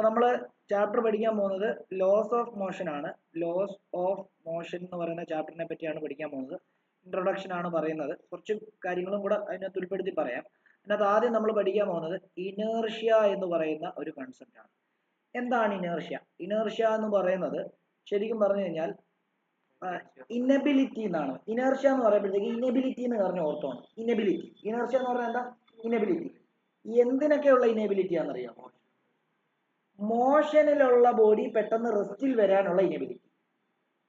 അപ്പോൾ നമ്മൾ ചാപ്റ്റർ പഠിക്കാൻ പോകുന്നത് ലോസ് ഓഫ് മോഷൻ ആണ്. ലോസ് ഓഫ് മോഷൻ എന്ന് പറയുന്ന ചാപ്റ്ററിനെ പറ്റിയാണ് പഠിക്കാൻ പോകുന്നത്. ഇൻട്രൊഡക്ഷൻ ആണ് പറയുന്നത്. കുറച്ച് കാര്യങ്ങളും കൂടെ അതിനകത്ത് ഉൾപ്പെടുത്തി പറയാം. അതിനകത്ത് ആദ്യം നമ്മൾ പഠിക്കാൻ പോകുന്നത് ഇനേർഷ്യ എന്ന് പറയുന്ന ഒരു കൺസെപ്റ്റ് ആണ്. എന്താണ് ഇനേർഷ്യ? ഇനേർഷ്യ എന്ന് പറയുന്നത് ശരിക്കും പറഞ്ഞു കഴിഞ്ഞാൽ ഇനബിലിറ്റി എന്നാണ്. ഇനേർഷ്യ എന്ന് പറയുമ്പോഴത്തേക്ക് ഇനബിലിറ്റി എന്ന് പറഞ്ഞ ഓർത്തോണം. ഇനബിലിറ്റി, ഇനേർഷ്യ എന്ന് പറഞ്ഞാൽ എന്താ? ഇനബിലിറ്റി. എന്തിനൊക്കെയുള്ള ഇനബിലിറ്റി ആണെന്നറിയാമോ? മോഷനിലുള്ള ബോഡി പെട്ടെന്ന് റെസ്റ്റിൽ വരാനുള്ള ഇനബിലിറ്റി,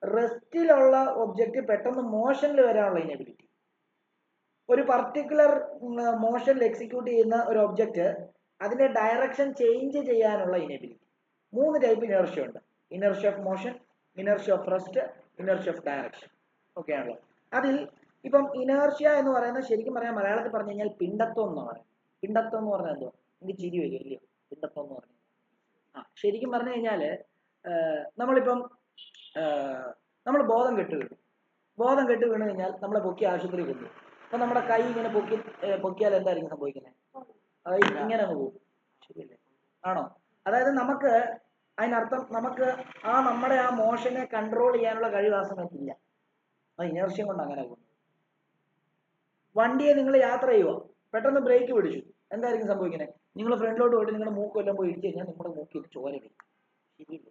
റെസ്റ്റിലുള്ള ഒബ്ജക്റ്റ് പെട്ടെന്ന് മോഷനിൽ വരാനുള്ള ഇനബിലിറ്റി, ഒരു പർട്ടിക്കുലർ മോഷനിൽ എക്സിക്യൂട്ട് ചെയ്യുന്ന ഒരു ഒബ്ജക്റ്റ് അതിന്റെ ഡയറക്ഷൻ ചേഞ്ച് ചെയ്യാനുള്ള ഇനബിലിറ്റി. 3 ടൈപ്പ് ഇനേർഷ്യ ഉണ്ട്. Inertia of motion, inertia of rest, inertia of direction. Okay ആണല്ലോ. അതിൽ ഇപ്പം ഇനേർഷ്യ എന്ന് പറയുന്നത് ശരിക്കും പറയാൻ മലയാളത്തിൽ പറഞ്ഞു കഴിഞ്ഞാൽ പിണ്ടത്വം എന്ന് പറയും. പിണ്ടത്വം എന്ന് പറഞ്ഞാൽ എന്തോ? എനിക്ക് ചിരി വരും ഇല്ലയോ? പിണ്ടത്വം എന്ന് പറഞ്ഞു ശരിക്കും പറഞ്ഞു കഴിഞ്ഞാല് നമ്മളിപ്പം നമ്മൾ ബോധം കെട്ട് വീണ് കഴിഞ്ഞാൽ നമ്മളെ പൊക്കി ആശുപത്രി കൊണ്ടുപോകും. അപ്പൊ നമ്മുടെ കൈ ഇങ്ങനെ പൊക്കിയാൽ എന്തായിരിക്കും സംഭവിക്കുന്നത്? അത് ഇങ്ങനെ അങ്ങ് പോകും. ശരിയല്ലേ? ആണോ? അതായത് നമുക്ക് അതിനർത്ഥം നമുക്ക് നമ്മുടെ ആ മോഷനെ കൺട്രോൾ ചെയ്യാനുള്ള കഴിവ് ആ സമയത്തില്ല. അത് ഇനേർഷ്യം കൊണ്ട് അങ്ങനെ പോകും. വണ്ടിയെ നിങ്ങൾ യാത്ര ചെയ്യുക, പെട്ടെന്ന് ബ്രേക്ക് പിടിച്ചു, എന്തായിരിക്കും സംഭവിക്കുന്നത്? നിങ്ങൾ ഫ്രണ്ടിലോട്ട് പോയിട്ട് നിങ്ങളുടെ മൂക്കെല്ലാം പോയി ഇടിച്ചു കഴിഞ്ഞാൽ നിങ്ങളുടെ മൂക്കിൽ ചോര വരും. ശരിയല്ലേ?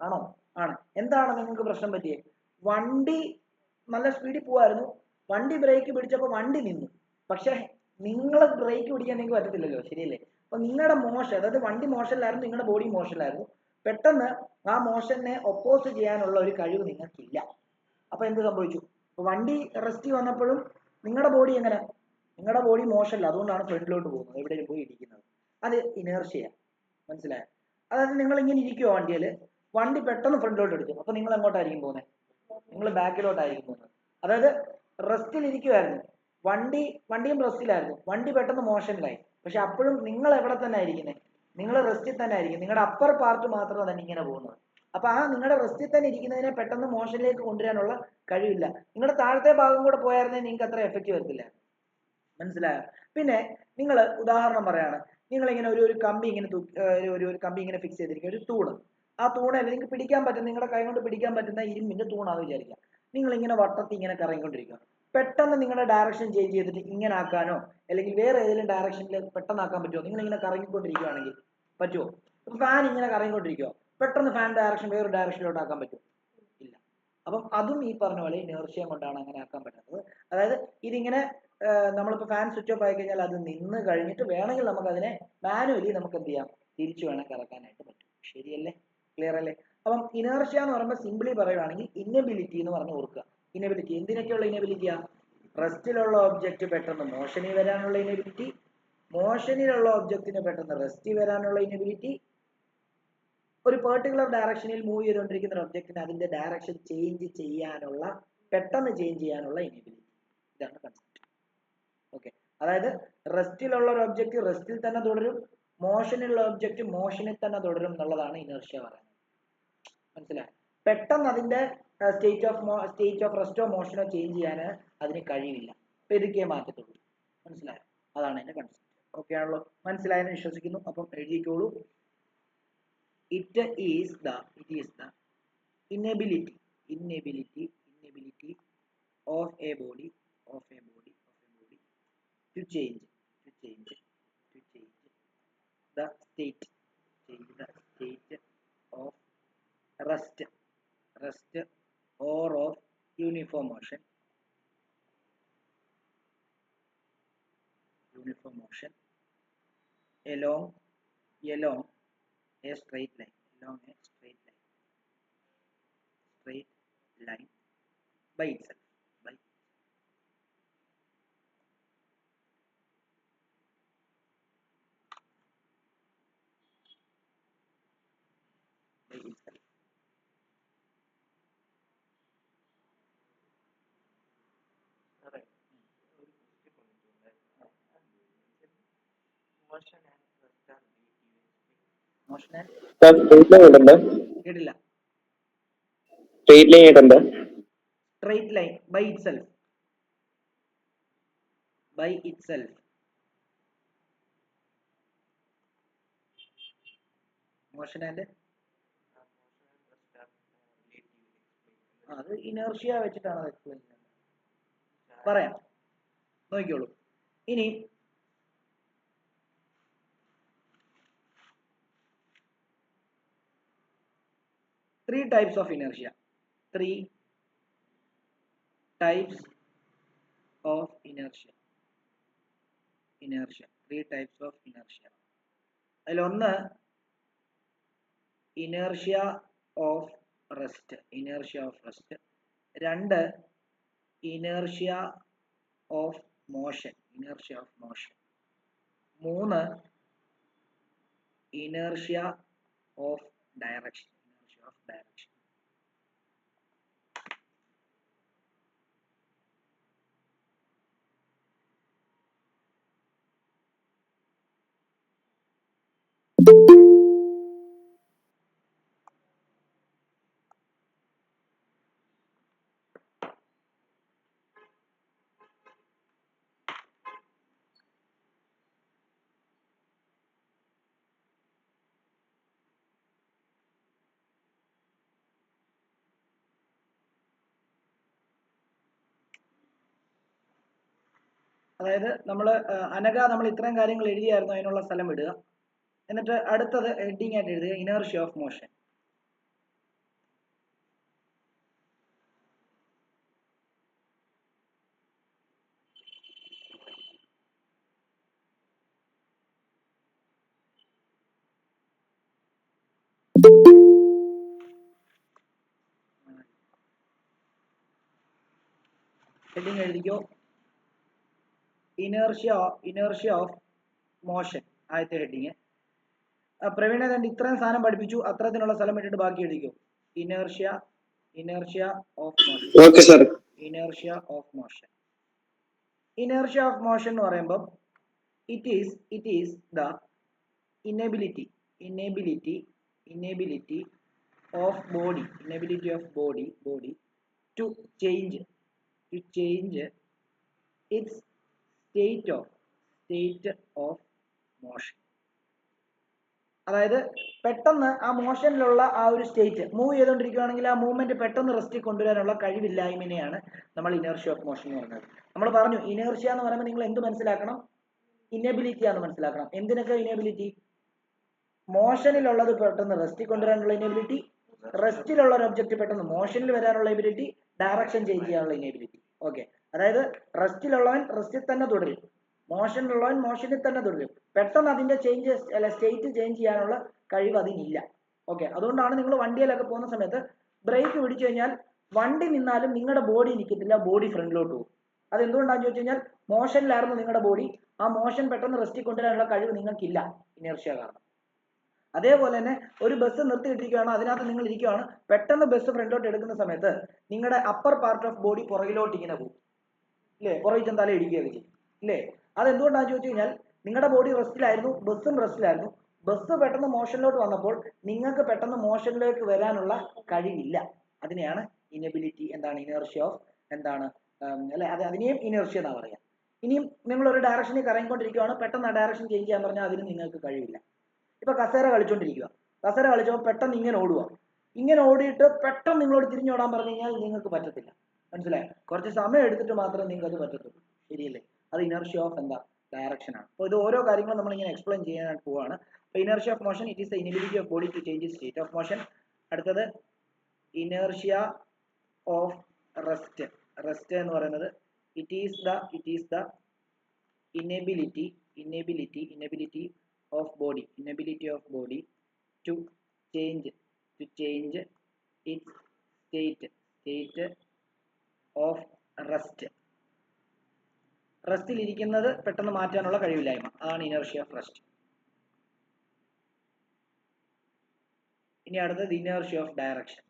ആണോ? ആണ്. എന്താണ് നിങ്ങൾക്ക് പ്രശ്നം പറ്റിയത്? വണ്ടി നല്ല സ്പീഡിൽ പോവായിരുന്നു, വണ്ടി ബ്രേക്ക് പിടിച്ചപ്പോൾ വണ്ടി നിന്നു. പക്ഷെ നിങ്ങൾ ബ്രേക്ക് പിടിക്കാൻ നിങ്ങൾക്ക് പറ്റത്തില്ലല്ലോ. ശരിയല്ലേ? അപ്പൊ നിങ്ങളുടെ മോഷൻ, അതായത് വണ്ടി മോഷനിലായിരുന്നു, നിങ്ങളുടെ ബോഡി മോഷനിലായിരുന്നു. പെട്ടെന്ന് ആ മോഷനെ ഒപ്പോസ് ചെയ്യാനുള്ള ഒരു കഴിവ് നിങ്ങൾക്കില്ല. അപ്പൊ എന്ത് സംഭവിച്ചു? വണ്ടി റെസ്റ്റ് വന്നപ്പോഴും നിങ്ങളുടെ ബോഡി എങ്ങനെ? നിങ്ങളുടെ ബോഡി മോശമല്ല, അതുകൊണ്ടാണ് ഫ്രണ്ടിലോട്ട് പോകുന്നത്, എവിടെയും പോയി ഇരിക്കുന്നത്. അത് ഇനേർഷ്യ. മനസ്സിലായോ? അതായത് നിങ്ങൾ ഇങ്ങനെ ഇരിക്കുവോ വണ്ടിയിൽ, വണ്ടി പെട്ടെന്ന് ഫ്രണ്ടിലോട്ട് എടുക്കും, അപ്പൊ നിങ്ങൾ എങ്ങോട്ടായിരിക്കും പോകുന്നത്? നിങ്ങൾ ബാക്കിലോട്ടായിരിക്കും പോകുന്നത്. അതായത് റെസ്റ്റിൽ ഇരിക്കുമായിരുന്നു, വണ്ടിയും റെസ്റ്റിലായിരുന്നു, വണ്ടി പെട്ടെന്ന് മോഷനിലായി. പക്ഷെ അപ്പോഴും നിങ്ങൾ എവിടെ തന്നെ ആയിരിക്കുന്നത്? നിങ്ങൾ റെസ്റ്റിൽ തന്നെ ആയിരിക്കും. നിങ്ങളുടെ അപ്പർ പാർട്ട് മാത്രമാണ് തന്നെ ഇങ്ങനെ പോകുന്നത്. അപ്പൊ നിങ്ങളുടെ റെസ്റ്റിൽ തന്നെ ഇരിക്കുന്നതിനെ പെട്ടെന്ന് മോഷനിലേക്ക് കൊണ്ടുവരാനുള്ള കഴിവില്ല. നിങ്ങളുടെ താഴത്തെ ഭാഗം കൂടെ പോയായിരുന്നെങ്കിൽ നിങ്ങൾക്ക് അത്ര എഫക്റ്റ് വരത്തില്ല. മനസ്സിലായോ? പിന്നെ നിങ്ങൾ ഉദാഹരണം പറയാണ്, നിങ്ങൾ ഇങ്ങനെ ഒരു കമ്പി ഇങ്ങനെ ഒരു കമ്പി ഇങ്ങനെ ഫിക്സ് ചെയ്തിരിക്കുക, ഒരു തൂണ്. ആ തൂണല്ല നിങ്ങൾക്ക് പിടിക്കാൻ പറ്റുന്ന, നിങ്ങളുടെ കൈ കൊണ്ട് പിടിക്കാൻ പറ്റുന്ന ഇരുമ്പിന്റെ തൂണാന്ന് വിചാരിക്കാം. നിങ്ങൾ ഇങ്ങനെ വട്ടത്തിൽ ഇങ്ങനെ കറങ്ങിക്കൊണ്ടിരിക്കുക. പെട്ടെന്ന് നിങ്ങളുടെ ഡയറക്ഷൻ ചേഞ്ച് ചെയ്തിട്ട് ഇങ്ങനെ ആക്കാനോ അല്ലെങ്കിൽ വേറെ ഏതെങ്കിലും ഡയറക്ഷനിൽ പെട്ടെന്ന് ആക്കാൻ പറ്റുമോ? നിങ്ങൾ ഇങ്ങനെ കറങ്ങിക്കൊണ്ടിരിക്കുകയാണെങ്കിൽ പറ്റുമോ? ഫാൻ ഇങ്ങനെ കറങ്ങിക്കൊണ്ടിരിക്കുക, പെട്ടെന്ന് ഫാൻ ഡയറക്ഷൻ വേറൊരു ഡയറക്ഷനിലോട്ട് ആക്കാൻ പറ്റുമോ? ഇല്ല. അപ്പം അതും ഈ പറഞ്ഞ പോലെ ഇനേർഷ്യ കൊണ്ടാണ് അങ്ങനെ ആക്കാൻ പറ്റുന്നത്. അതായത് ഇതിങ്ങനെ നമ്മളിപ്പോൾ ഫാൻ സ്വിച്ച് ഓഫ് ആയി കഴിഞ്ഞാൽ അത് നിന്ന് കഴിഞ്ഞിട്ട് വേണമെങ്കിൽ നമുക്ക് അതിനെ മാനുവലി നമുക്ക് എന്ത് ചെയ്യാം? തിരിച്ചു വേണം കറക്കാനായിട്ട് പറ്റും. ശരിയല്ലേ? ക്ലിയർ അല്ലേ? അപ്പം ഇനേർഷ്യ എന്ന് പറയുമ്പോൾ സിംപ്ലി പറയുവാണെങ്കിൽ ഇന്നബിലിറ്റി എന്ന് പറഞ്ഞ് ഓർക്കുക. ഇനബിലിറ്റി എന്തിനൊക്കെയുള്ള ഇനബിലിറ്റിയാ? റെസ്റ്റിലുള്ള ഒബ്ജക്റ്റ് പെട്ടെന്ന് മോഷനിൽ വരാനുള്ള ഇനബിലിറ്റി, മോഷനിലുള്ള ഒബ്ജക്റ്റിന് പെട്ടെന്ന് റെസ്റ്റിൽ വരാനുള്ള ഇനബിലിറ്റി, ഒരു പെർട്ടിക്കുലർ ഡയറക്ഷനിൽ മൂവ് ചെയ്തുകൊണ്ടിരിക്കുന്ന ഒരു ഒബ്ജക്റ്റിന് അതിന്റെ ഡയറക്ഷൻ പെട്ടെന്ന് ചേഞ്ച് ചെയ്യാനുള്ള ഇനബിലിറ്റി. ഇതാണ് കൺസെപ്റ്റ്. ഓക്കെ. അതായത് റെസ്റ്റിലുള്ള ഒരു ഒബ്ജക്റ്റ് റെസ്റ്റിൽ തന്നെ തുടരും, മോഷനിലുള്ള ഒബ്ജക്റ്റ് മോഷനിൽ തന്നെ തുടരും എന്നുള്ളതാണ് ഇനേർഷ്യ പറയുന്നത്. മനസ്സിലായോ? പെട്ടെന്ന് അതിന്റെ സ്റ്റേറ്റ് ഓഫ് റെസ്റ്റോ മോഷനോ ചേഞ്ച് ചെയ്യാൻ അതിന് കഴിവില്ല. പെരുക്കിയേ മാറ്റത്തുള്ളൂ. മനസ്സിലായോ? അതാണ് അതിന്റെ കൺസെപ്റ്റ്. ഓക്കെ ആണല്ലോ? മനസ്സിലായെന്ന് വിശ്വസിക്കുന്നു. അപ്പം എഴുതിക്കോളൂ. It is the inability of a body to change the state of rest or of uniform motion along a straight line by itself. കേട്ടില്ല. Straight line by itself. Motion and അത് inertia വെച്ചിട്ടാണ് അത് explain ചെയ്യുന്നത്. പറയാം, നോക്കിക്കോളൂ. ഇനി three types of inertia. Three types of inertia. Three types of inertia. അതിലൊന്ന് inertia of rest. രണ്ട് inertia of motion. മൂന്ന് inertia of direction. അതായത് നമ്മൾ നമ്മൾ ഇത്രയും കാര്യങ്ങൾ എഴുതിയായിരുന്നു, അതിനുള്ള സ്ഥലം വിടുക. എന്നിട്ട് അടുത്തത് ഹെഡിങ് ആയിട്ട് എഴുതുക ഇനേർഷ്യ ഓഫ് മോഷൻ. ഹെഡിങ് എഴുതിക്കോ, ഇനേർഷ്യ ഓഫ് മോഷൻ. ആദ്യത്തെ ഹെഡിങ്. പ്രവീണ കണ്ട് ഇത്രയും സാധനം പഠിപ്പിച്ചു, അത്രത്തിനുള്ള സ്ഥലം ഇട്ടിട്ട് ബാക്കി എഴുതിക്കോ. Inertia of motion. Okay sir. Inertia of motion എന്ന് പറയുമ്പോൾ it is the inability of body to change its state of motion. അതായത് പെട്ടെന്ന് ആ മോഷനിലുള്ള ആ ഒരു സ്റ്റേറ്റ് മൂവ് ചെയ്തുകൊണ്ടിരിക്കുകയാണെങ്കിൽ ആ മൂവ്മെന്റ് പെട്ടെന്ന് റെസ്റ്റിൽ കൊണ്ടുവരാനുള്ള കഴിവില്ലായ്മയാണ് നമ്മൾ ഇനേർഷ്യ ഓഫ് മോഷൻ എന്ന് പറയുന്നത്. നമ്മൾ പറഞ്ഞു ഇനേർഷ്യ എന്ന് പറയുമ്പോൾ നിങ്ങൾ എന്ത് മനസ്സിലാക്കണം? ഇനബിലിറ്റി ആണെന്ന് മനസ്സിലാക്കണം. എന്തിനൊക്കെ ഇനബിലിറ്റി? മോഷനിലുള്ളത് പെട്ടെന്ന് റെസ്റ്റിൽ കൊണ്ടുവരാനുള്ള ഇനബിലിറ്റി, റെസ്റ്റിലുള്ള ഒരു ഒബ്ജക്റ്റ് പെട്ടെന്ന് മോഷനിൽ വരാനുള്ള എബിലിറ്റി, ഡയറക്ഷൻ ചേഞ്ച് ചെയ്യാനുള്ള ഇനബിലിറ്റി. ഓക്കെ, അതായത് റെസ്റ്റിലുള്ളവൻ റെസ്റ്റിൽ തന്നെ തുടരും, മോഷനിലുള്ളവൻ മോഷനിൽ തന്നെ തുടരും. പെട്ടെന്ന് അതിന്റെ സ്റ്റേറ്റ് ചേഞ്ച് ചെയ്യാനുള്ള കഴിവ് അതിനില്ല. ഓക്കെ, അതുകൊണ്ടാണ് നിങ്ങൾ വണ്ടിയിലൊക്കെ പോകുന്ന സമയത്ത് ബ്രേക്ക് പിടിച്ചു കഴിഞ്ഞാൽ വണ്ടി നിന്നാലും നിങ്ങളുടെ ബോഡി നിൽക്കത്തില്ല, ബോഡി ഫ്രണ്ടിലോട്ട് പോകും. അത് എന്തുകൊണ്ടാണെന്ന് ചോദിച്ചു കഴിഞ്ഞാൽ മോഷനിലായിരുന്നു നിങ്ങളുടെ ബോഡി, ആ മോഷൻ പെട്ടെന്ന് റെസ്റ്റിൽ കൊണ്ടുവരാനുള്ള കഴിവ് നിങ്ങൾക്കില്ല, ഇനേർഷ്യ കാരണം. അതേപോലെ തന്നെ ഒരു ബസ് നിർത്തിയിട്ടിരിക്കുകയാണ്, അതിനകത്ത് നിങ്ങൾ ഇരിക്കുകയാണ്, പെട്ടെന്ന് ബസ് ഫ്രണ്ടിലോട്ട് എടുക്കുന്ന സമയത്ത് നിങ്ങളുടെ അപ്പർ പാർട്ട് ഓഫ് ബോഡി പുറകിലോട്ട് ഇങ്ങനെ പോകും, ഇല്ലേ? പുറകിൽ ചെന്ന് തല ഇടിക്കുകയൊക്കെ ചെയ്യും, ഇല്ലേ? അതെന്തുകൊണ്ടാണെന്ന് ചോദിച്ചു കഴിഞ്ഞാൽ നിങ്ങളുടെ ബോഡി റെസ്റ്റിലായിരുന്നു, ബസ്സും റെസ്റ്റിലായിരുന്നു. ബസ് പെട്ടെന്ന് മോഷനിലോട്ട് വന്നപ്പോൾ നിങ്ങൾക്ക് പെട്ടെന്ന് മോഷനിലേക്ക് വരാനുള്ള കഴിവില്ല. അതിനെയാണ് ഇനബിലിറ്റി, എന്താണ് ഇനേർഷ്യ ഓഫ്, എന്താണ് അല്ലെ, അതിനെയും ഇനേർഷ്യ എന്നാ പറയാം. ഇനിയും നിങ്ങൾ ഒരു ഡയറക്ഷനിൽ കറങ്ങിക്കൊണ്ടിരിക്കുകയാണ്, പെട്ടെന്ന് ആ ഡയറക്ഷൻ ചേഞ്ച് ചെയ്യാൻ പറഞ്ഞാൽ അതിന് നിങ്ങൾക്ക് കഴിവില്ല. ഇപ്പൊ കസേര കളിച്ചോണ്ടിരിക്കുക, കസേര കളിച്ചപ്പോൾ പെട്ടെന്ന് ഇങ്ങനെ ഓടുക, ഇങ്ങനെ ഓടിയിട്ട് പെട്ടെന്ന് നിങ്ങളോട് തിരിഞ്ഞോടാൻ പറഞ്ഞു കഴിഞ്ഞാൽ നിങ്ങൾക്ക് പറ്റത്തില്ല. മനസ്സിലായോ? കുറച്ച് സമയം എടുത്തിട്ട് മാത്രമേ നിങ്ങൾക്ക് അത് പറ്റത്തുള്ളൂ, ശരിയല്ലേ? അത് ഇനേർഷ്യ ഓഫ് എന്താ, ഡയറക്ഷൻ ആണ്. അപ്പോൾ ഇത് ഓരോ കാര്യങ്ങളും നമ്മൾ ഇങ്ങനെ എക്സ്പ്ലെയിൻ ചെയ്യാനായിട്ട് പോവാണ്. Inertia of motion, it is the inability of body to change state of motion. അടുത്തത് ഇനേർഷ്യ ഓഫ് റെസ്റ്റ് എന്ന് പറയുന്നത് it is the inability of body to change its state of rest. റെസ്റ്റിൽ ഇരിക്കുന്നത് പെട്ടെന്ന് മാറ്റാനുള്ള കഴിവില്ലായ്മ, അതാണ് ഇനേർഷ്യ ഓഫ് റെസ്റ്റ്. ഇനി അടുത്തത് inertia of direction.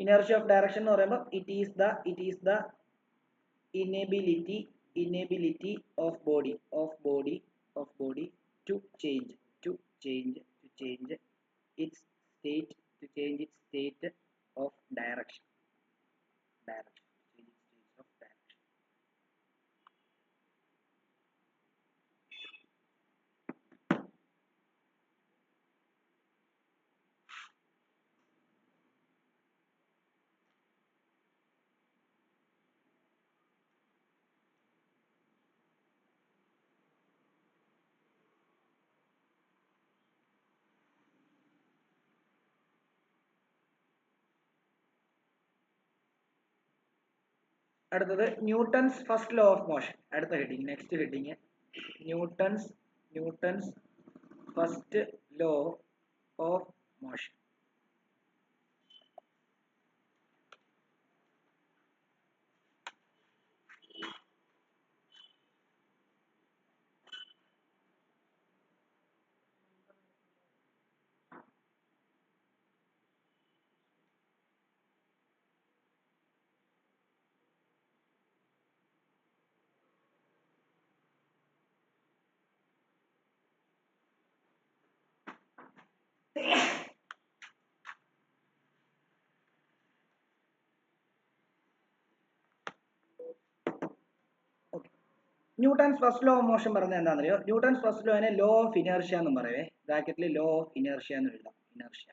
Inertia of direction എന്ന് പറയുമ്പോൾ it is the inability of body to change its state of direction. Direction. Changing states of direction. അടുത്തത് Newton's first law of motion. അടുത്ത heading, next heading Newton's first law of motion. Newton's first law of motion പറഞ്ഞത് എന്താണെന്നറിയോ? Newton's first ലോനെ law of inertia എന്നും പറയേ. ബ്രാക്കറ്റിൽ law of inertia എന്ന് എഴുതാം. Inertia.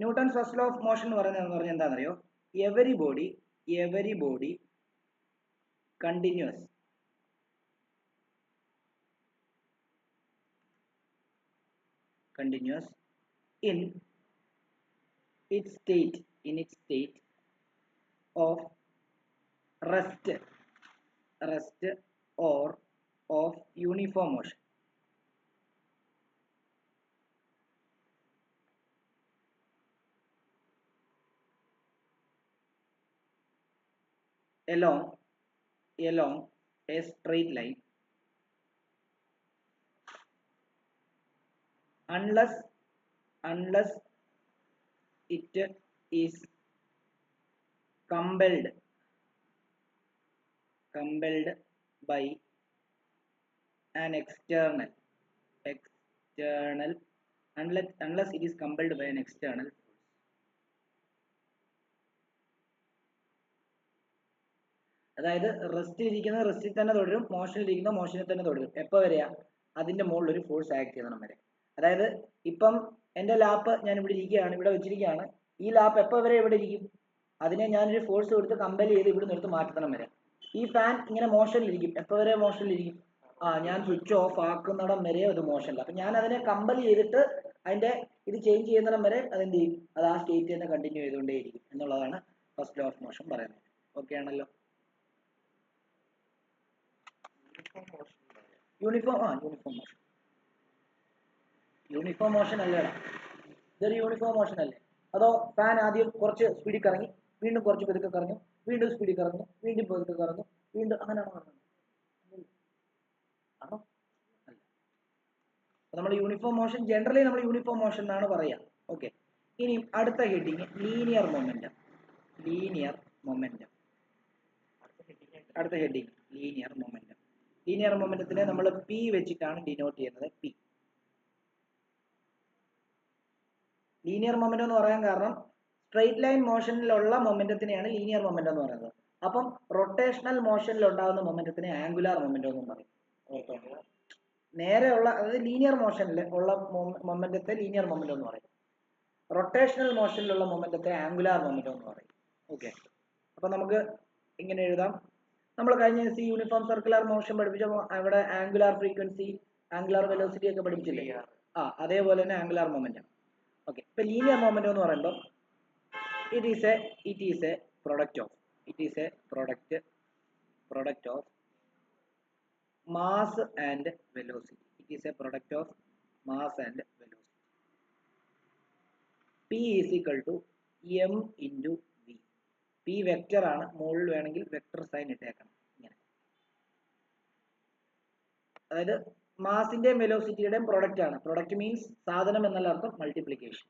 Newton's first law of motion എന്ന് പറഞ്ഞത് എന്താണെന്നറിയോ? Every body continues in its state of rest or of uniform motion. Along a straight line unless it is compelled by an external unless it is compelled by an external force. അതായത് rest ഇരിക്കുന്ന റെസ്റ്റിൽ തന്നെ തുടരും, മോഷനിൽ ഇരിക്കുന്ന മോഷനിൽ തന്നെ തുടരും. എപ്പോൾ വരെയാ? അതിന്റെ മുകളിൽ ഒരു ഫോഴ്സ് ആക്ട് ചെയ്യണം വരെ. അതായത് ഇപ്പം എൻ്റെ ലാപ്പ് ഞാൻ ഇവിടെ ഇരിക്കുകയാണ്, ഇവിടെ വെച്ചിരിക്കുകയാണ്. ഈ ലാപ്പ് എപ്പോൾ വരെ ഇവിടെ ഇരിക്കും? അതിനെ ഞാനൊരു ഫോഴ്സ് കൊടുത്ത് കമ്പൽ ചെയ്ത് ഇവിടെ നിർത്ത് മാറ്റണം വരെ. ഈ ഫാൻ ഇങ്ങനെ മോഷനിലിരിക്കും. എപ്പോൾ വരെ മോഷനിലിരിക്കും? ഞാൻ സ്വിച്ച് ഓഫ് ആക്കുന്നിടം വരെ അത് മോഷനില്ല. അപ്പം ഞാൻ അതിനെ കമ്പൽ ചെയ്തിട്ട് അതിന്റെ ഇത് ചേഞ്ച് ചെയ്യുന്നിടം വരെ അതെന്ത് ചെയ്യും? അത് ആ സ്റ്റേറ്റ് തന്നെ കണ്ടിന്യൂ ചെയ്തുകൊണ്ടേയിരിക്കും എന്നുള്ളതാണ് ഫസ്റ്റ് ലോ ഓഫ് മോഷൻ പറയുന്നത്. ഓക്കെ ആണല്ലോ? യൂണിഫോം മോഷൻ അല്ലേടാ? ഇതൊരു യൂണിഫോം മോഷൻ അല്ലേ? അതോ ഫാൻ ആദ്യം കുറച്ച് സ്പീഡിൽ കറങ്ങി, വീണ്ടും കുറച്ച് പതുക്കെ കറങ്ങും, വീണ്ടും സ്പീഡിൽ കറങ്ങും, വീണ്ടും പതുക്കെ കറങ്ങും, വീണ്ടും അങ്ങനെയാണോ കറങ്ങുന്നത്? ആണോ? അല്ല. നമ്മൾ യൂണിഫോം മോഷൻ ജനറലി നമ്മൾ യൂണിഫോം മോഷൻ എന്നാണ് പറയുക. ഓക്കെ. ഇനി അടുത്ത ഹെഡിങ് ലീനിയർ മൊമെന്റം. അടുത്ത ഹെഡിങ് ലീനിയർ മൊമെന്റത്തിനെ നമ്മൾ പി വെച്ചിട്ടാണ് ഡിനോട്ട് ചെയ്യുന്നത്. പി. ലീനിയർ മൊമെന്റം എന്ന് പറയാൻ കാരണം സ്ട്രെയിറ്റ് ലൈൻ മോഷനിലുള്ള മൊമെന്റത്തിനെയാണ് ലീനിയർ മൊമെന്റം എന്ന് പറയുന്നത്. അപ്പം റൊട്ടേഷണൽ മോഷനിൽ ഉണ്ടാകുന്ന മൊമെന്റത്തിനെ ആംഗുലാർ മൊമെന്റം എന്നും പറയും. നേരെയുള്ള അതായത് ലീനിയർ മോഷനിൽ ഉള്ള മൊമെന്റത്തെ ലീനിയർ മൊമെന്റം എന്ന് പറയും. റൊട്ടേഷണൽ മോഷനിലുള്ള മൊമെന്റത്തെ ആംഗുലാർ മൊമെന്റം എന്ന് പറയും. ഓക്കെ. അപ്പൊ നമുക്ക് ഇങ്ങനെ എഴുതാം. നമ്മൾ കഴിഞ്ഞ ദിവസം യൂണിഫോം സർക്കുലർ മോഷൻ പഠിപ്പിച്ച അവിടെ ആംഗുലാർ ഫ്രീക്വൻസി, ആംഗുലാർ വെലോസിറ്റി ഒക്കെ പഠിപ്പിച്ചില്ലേ? അതേപോലെ തന്നെ ആംഗുലാർ മൊമെന്റം. ഓക്കെ. ഇപ്പൊ ലീനിയർ മൊമെന്റം എന്ന് പറയുമ്പോൾ it is A product of mass and velocity. It is a product of mass and velocity. P is equal to m into v. P vector ആണ്. മുകളിൽ വേണമെങ്കിൽ vector sign ഇട്ടേക്കണം ഇങ്ങനെ. അതായത് മാസിന്റെയും വെലോസിറ്റിയുടെയും product ആണ്. Product means സാധനം എന്നുള്ള അർത്ഥം, മൾട്ടിപ്ലിക്കേഷൻ.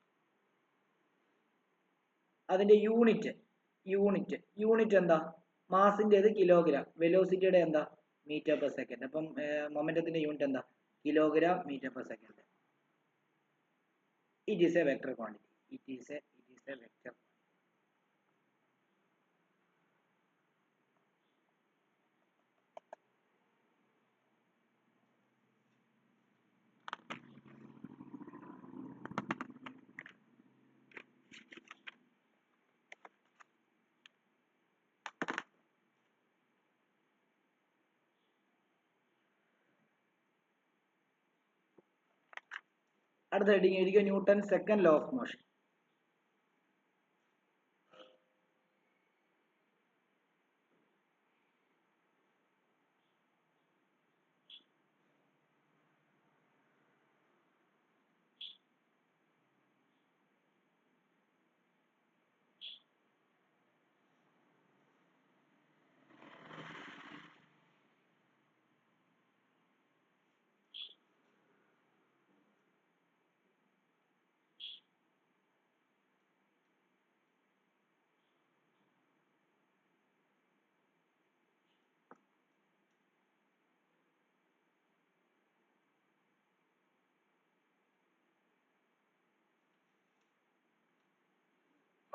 അതിന്റെ യൂണിറ്റ് എന്താ? മാസിന്റേത് കിലോഗ്രാം, വെലോസിറ്റിയുടെ എന്താ? Metre per second. അപ്പം മൊമെന്റത്തിന്റെ യൂണിറ്റ് എന്താ? Kilogram metre per second. It is a vector quantity. Lecture. അടുത്ത ഹെഡിങ് എഴുതിക്കോ, Newton second law of motion.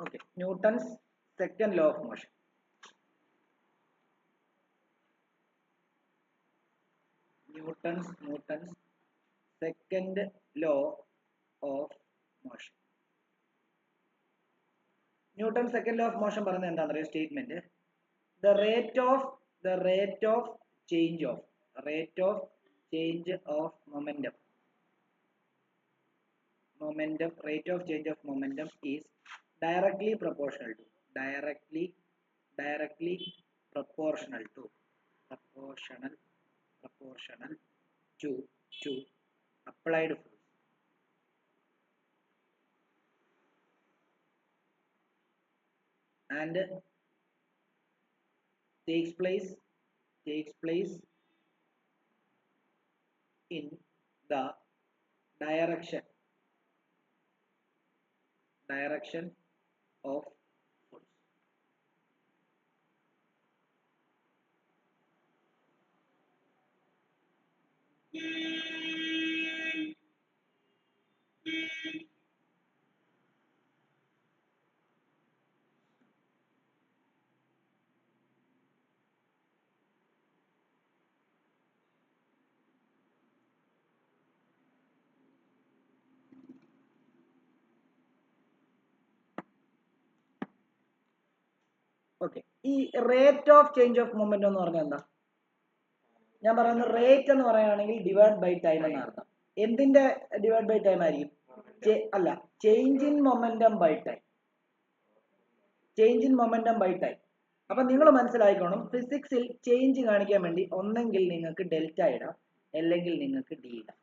Okay, Newton's second law of motion. Newton's second law of motion. Newton's second law of motion പറയുന്നത് എന്താണെന്നറിയോ? Statement the rate of change of momentum rate of change of momentum is directly proportional to applied force. And takes place in the direction of force. Okay, ഈ rate of change of momentum എന്ന് പറഞ്ഞാൽ എന്താ? ഞാൻ പറയുന്നത് rate എന്ന് പറയുകയാണെങ്കിൽ divide by time എന്ന അർത്ഥം. എന്തിന്റെ ഡിവൈഡ് ബൈ ടൈം ആയിരിക്കും? അല്ല, change in momentum by time. Change in momentum by time. അപ്പൊ നിങ്ങൾ മനസ്സിലായിക്കോണം, ഫിസിക്സിൽ ചേഞ്ച് കാണിക്കാൻ വേണ്ടി ഒന്നെങ്കിൽ നിങ്ങൾക്ക് ഡെൽറ്റ ഇടാം, അല്ലെങ്കിൽ നിങ്ങൾക്ക് ഡി ഇടാം.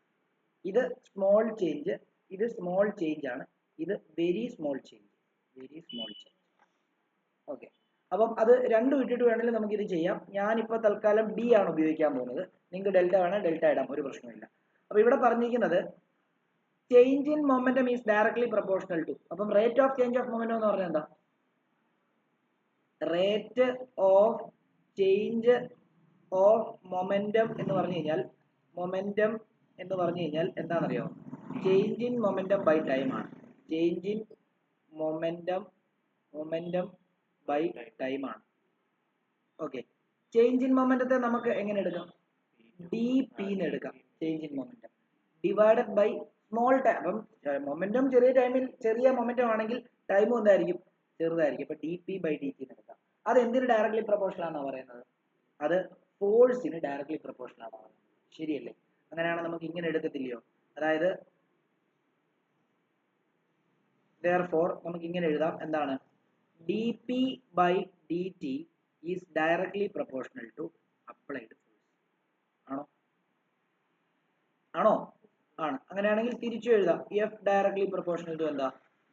ഇത് സ്മോൾ ചേഞ്ച്, ഇത് സ്മോൾ ചേഞ്ച് ആണ്, ഇത് വെരി സ്മോൾ ചേഞ്ച്. ഓക്കെ, അപ്പം അത് രണ്ടും ഇട്ടിട്ട് വേണമെങ്കിൽ നമുക്ക് ഇത് ചെയ്യാം. ഞാനിപ്പോൾ തൽക്കാലം ഡി ആണ് ഉപയോഗിക്കാൻ പോകുന്നത്. നിങ്ങൾക്ക് ഡെൽറ്റ വേണം, ഡെൽറ്റ ഇടാം, ഒരു പ്രശ്നമില്ല. അപ്പൊ ഇവിടെ പറഞ്ഞിരിക്കുന്നത് change in momentum is directly proportional to. അപ്പം rate of change of momentum എന്ന് പറഞ്ഞാൽ എന്താ? Rate of change of momentum എന്ന് പറഞ്ഞു കഴിഞ്ഞാൽ എന്താണെന്നറിയോ? Change in momentum by time ആണ്. Change in momentum by time ആണ്. ഓക്കെ, ചേഞ്ച് ഇൻ മൊമെന്റത്തെ നമുക്ക് എങ്ങനെ എടുക്കാം? ഡി പി എന്ന് എടുക്കാം. Change in momentum divided by small time. അപ്പം മൊമെന്റം ചെറിയ മൊമെന്റം ആണെങ്കിൽ ടൈമും എന്തായിരിക്കും? ചെറുതായിരിക്കും. അപ്പൊ d P by D T എന്ന് എടുക്കാം. അത് എന്തിന് ഡയറക്ട്ലി പ്രൊപ്പോർഷണൽ ആണെന്ന് പറയുന്നത്? അത് ഫോഴ്സിന് ഡയറക്ട്ലി പ്രൊപ്പോർഷണൽ ആണ് പറയുന്നത്. ശരിയല്ലേ? അങ്ങനെയാണ് നമുക്ക് ഇങ്ങനെ എടുക്കത്തില്ലയോ? അതായത് therefore നമുക്ക് ഇങ്ങനെ എഴുതാം, എന്താണ്? dp by dt is directly proportional to applied force. ആണോ? ആണ്. അങ്ങനെയാണെങ്കിൽ തിരിച്ചു എഴുതാം, f directly proportional to എന്താ?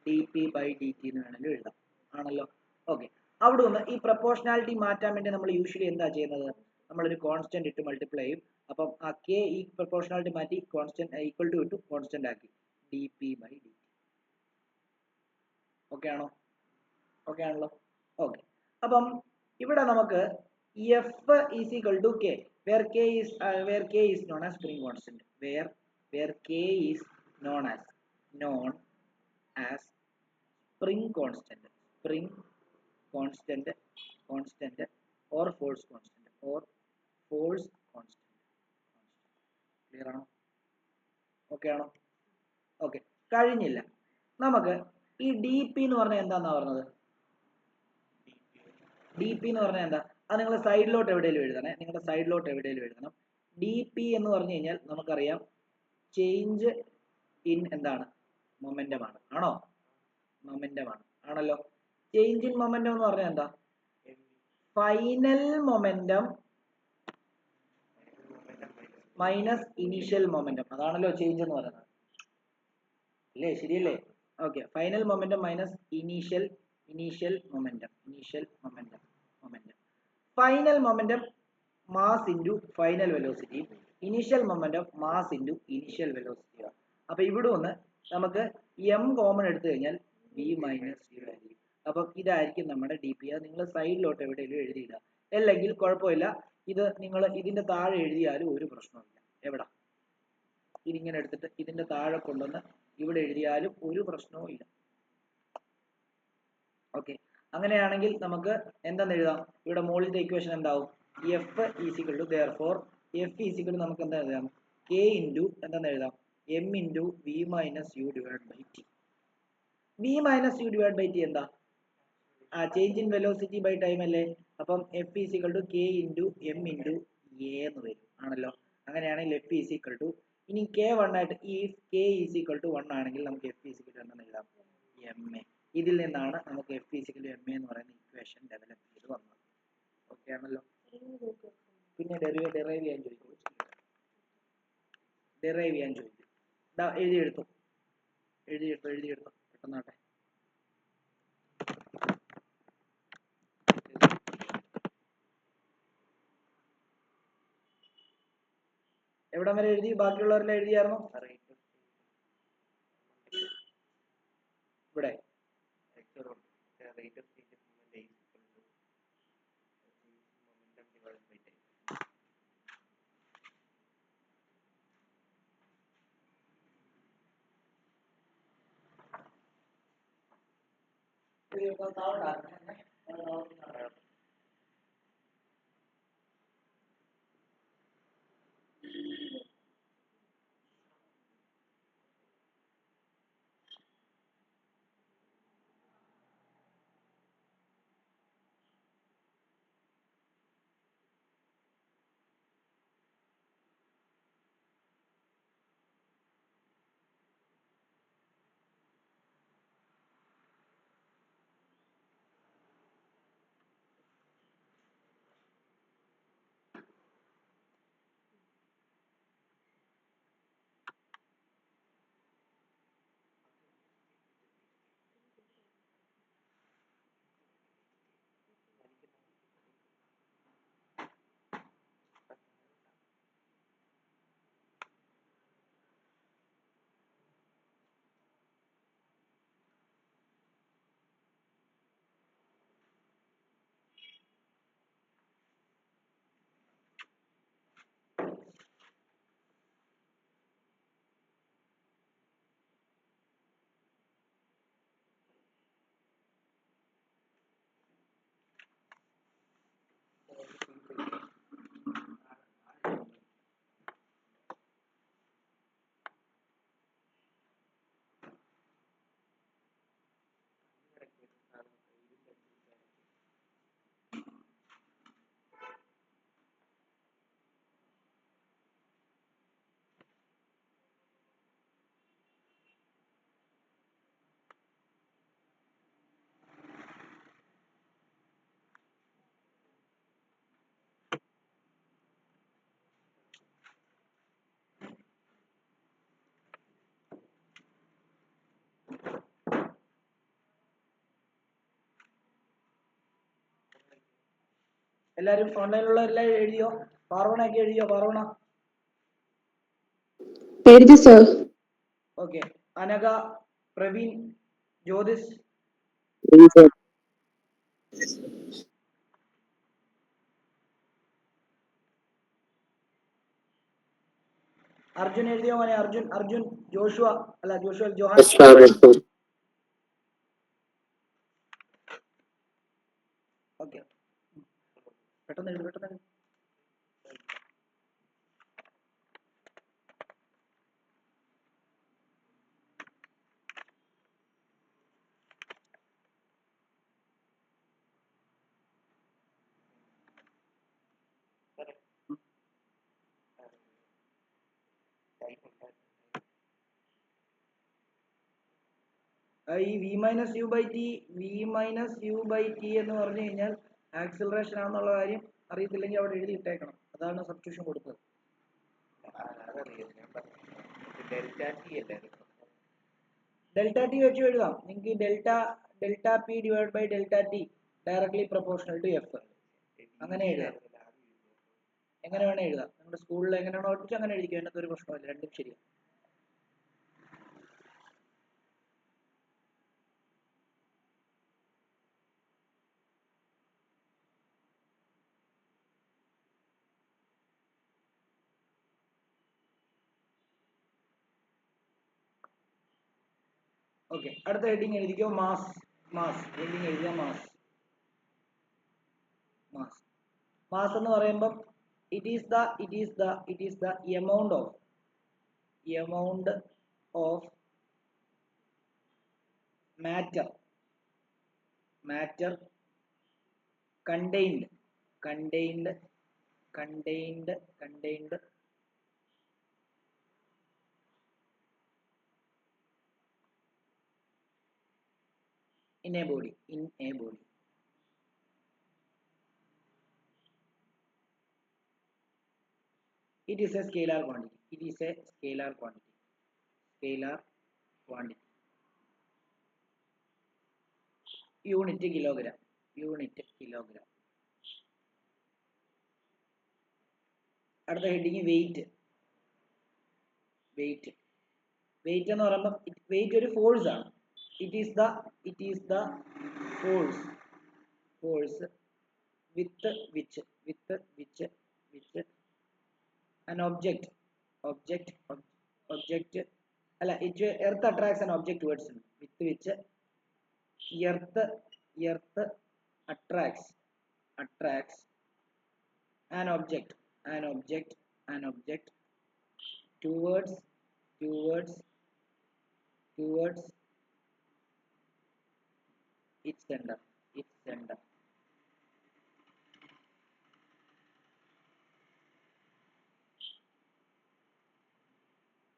dp by dt എന്ന് വേണമെങ്കിൽ എഴുതാം. ആണല്ലോ? ഓക്കെ, അവിടെ നിന്ന് ഈ പ്രൊപ്പോർഷണാലിറ്റി മാറ്റാൻ വേണ്ടി നമ്മൾ യൂഷ്വലി എന്താ ചെയ്യുന്നത്? നമ്മളൊരു കോൺസ്റ്റന്റ് ഇട്ട് മൾട്ടിപ്ലൈ ചെയ്യും. അപ്പം ആ k ഈ പ്രൊപ്പോർഷണാലിറ്റി മാറ്റി കോൺസ്റ്റന്റ് ഈക്വൽ ടു ഇട്ടു കോൺസ്റ്റന്റ് ആക്കി, dp by dt. ഓക്കെ ആണോ? ഓക്കെ ആണല്ലോ? ഓക്കെ, അപ്പം ഇവിടെ നമുക്ക് F is equal to K, where K is known as spring constant, where K is known as spring constant, constant or force constant. Clear ആണോ? Okay ആണോ? Okay, കഴിഞ്ഞില്ല. നമുക്ക് ഈ ഡി പി എന്ന് പറഞ്ഞാൽ എന്താന്നാ പറഞ്ഞത്? ഡി പി എന്ന് പറഞ്ഞാൽ എന്താ? അത് നിങ്ങൾ സൈഡിലോട്ട് എവിടെയെങ്കിലും എഴുതണേ, നിങ്ങളുടെ സൈഡിലോട്ട് എവിടെയെങ്കിലും എഴുതണം. ഡി പി എന്ന് പറഞ്ഞു കഴിഞ്ഞാൽ നമുക്കറിയാം ചേഞ്ച് ഇൻ എന്താണ്? മൊമെന്റം ആണ്. ആണോ? മൊമെന്റം ആണ്, ആണല്ലോ. ചേഞ്ച് ഇൻ മൊമെന്റം എന്ന് പറഞ്ഞാൽ എന്താ? Final momentum minus initial momentum, അതാണല്ലോ ചേഞ്ച് എന്ന് പറയുന്നത്. അല്ലേ? ശരിയല്ലേ? Okay, final momentum minus initial momentum. Final momentum mass into final velocity, initial momentum mass into initial velocity. അപ്പൊ ഇവിടെ ഒന്ന് നമുക്ക് എം കോമൺ എടുത്തു കഴിഞ്ഞാൽ വി മൈനസ് യു ആയിരിക്കും. അപ്പൊ ഇതായിരിക്കും നമ്മുടെ ഡി പി. അത് നിങ്ങൾ സൈഡിലോട്ട് എവിടെയെങ്കിലും എഴുതിയിടുക, അല്ലെങ്കിൽ കുഴപ്പമില്ല. ഇത് നിങ്ങൾ ഇതിന്റെ താഴെ എഴുതിയാലും ഒരു പ്രശ്നമില്ല. എവിടെ ഇതിങ്ങനെ എടുത്തിട്ട് ഇതിന്റെ താഴെ കൊണ്ടുവന്ന് ഇവിടെ എഴുതിയാലും ഒരു പ്രശ്നവും ഇല്ല. ഓക്കെ, അങ്ങനെയാണെങ്കിൽ നമുക്ക് എന്തെന്ന് എഴുതാം? ഇവിടെ മുകളിലത്തെ ഇക്വേഷൻ എന്താവും? F is equal to therefore F is equal to നമുക്ക് എന്താ എഴുതാം? കെ ഇൻറ്റു എന്താന്ന് എഴുതാം? M into V minus U divide by T. V minus U divide by T എന്താ? Change in velocity by time അല്ലേ? അപ്പം F is equal to K into M into A എന്ന് വരും, ആണല്ലോ. അങ്ങനെയാണെങ്കിൽ എഫ് ഈസിക്കൽ ടു, ഇനി കെ 1 ആയിട്ട്, ഈ കെ ഈസിക്കൽ ടു 1 ആണെങ്കിൽ നമുക്ക് എഫ് ഈസിക്കൽ ടു എന്താന്ന് എഴുതാം? M A. ഇതിൽ നിന്നാണ് നമുക്ക് F is equal to M A എന്ന് പറയുന്ന ഇക്വേഷൻ ഡെവലപ്പ് ചെയ്ത് വന്നത്. ഓക്കെ ആണല്ലോ? പിന്നെ ഡെറൈവ് ചെയ്യാൻ ചോദിക്കും, എഴുതിയെടുത്തോ പെട്ടെന്നാട്ടെ. എവിടം വരെ എഴുതി? ബാക്കിയുള്ളവരെല്ലാം എഴുതിയായിരുന്നോ? ഇവിടെ എല്ലാരും ഓൺലൈനിലുള്ളവരെല്ലാം എഴുതിയോ? പാർവണയൊക്കെ എഴുതിയോ? പാർവണ എഴുതി സർ. ഓക്കെ, അനഘ, പ്രവീൺ, ജ്യോതിഷ്, അർജുൻ എഴുതിയോ മോനെ? അർജുൻ, ജോഷുവ, അല്ല ജോഷുവ, ജോഹാൻ. ഈ v minus U by T എന്ന് പറഞ്ഞു കഴിഞ്ഞാൽ ആക്സിലറേഷൻ ആണെന്നുള്ള കാര്യം അറിയത്തില്ലെങ്കിൽ അവിടെ എഴുതി ഇട്ടേക്കണം. അതാണ് സബ്സ്റ്റിറ്റ്യൂഷൻ കൊടുത്തത്. ഡെൽറ്റ ടി വെച്ച് എഴുതാം നിങ്ങൾക്ക്. Delta P divide by delta T directly proportional to F അങ്ങനെ എഴുതാം. എങ്ങനെ വേണേ എഴുതാം. നമ്മുടെ സ്കൂളിൽ എങ്ങനെയാണോ പഠിപ്പിച്ചു അങ്ങനെ എഴുതിക്കും. അതിനകത്ത് ഒരു പ്രശ്നമില്ല, രണ്ടും ശരിയാണ്. ഓക്കെ, അടുത്ത ഹെഡിങ് എഴുതിക്കോ. മാസ്. ഹെഡിങ് എഴുതിയ മാസ് എന്ന് പറയുമ്പം it is the amount of matter contained in a body. It is a scalar quantity. Unit kilogram. അടുത്ത ഹെഡിങ് വെയിറ്റ് എന്ന് പറയുമ്പോൾ വെയിറ്റ് ഒരു ഫോഴ്സ് ആണ്. It is the force with which an object അല്ല, earth attracts an object towards it. With which earth attracts an object towards its center.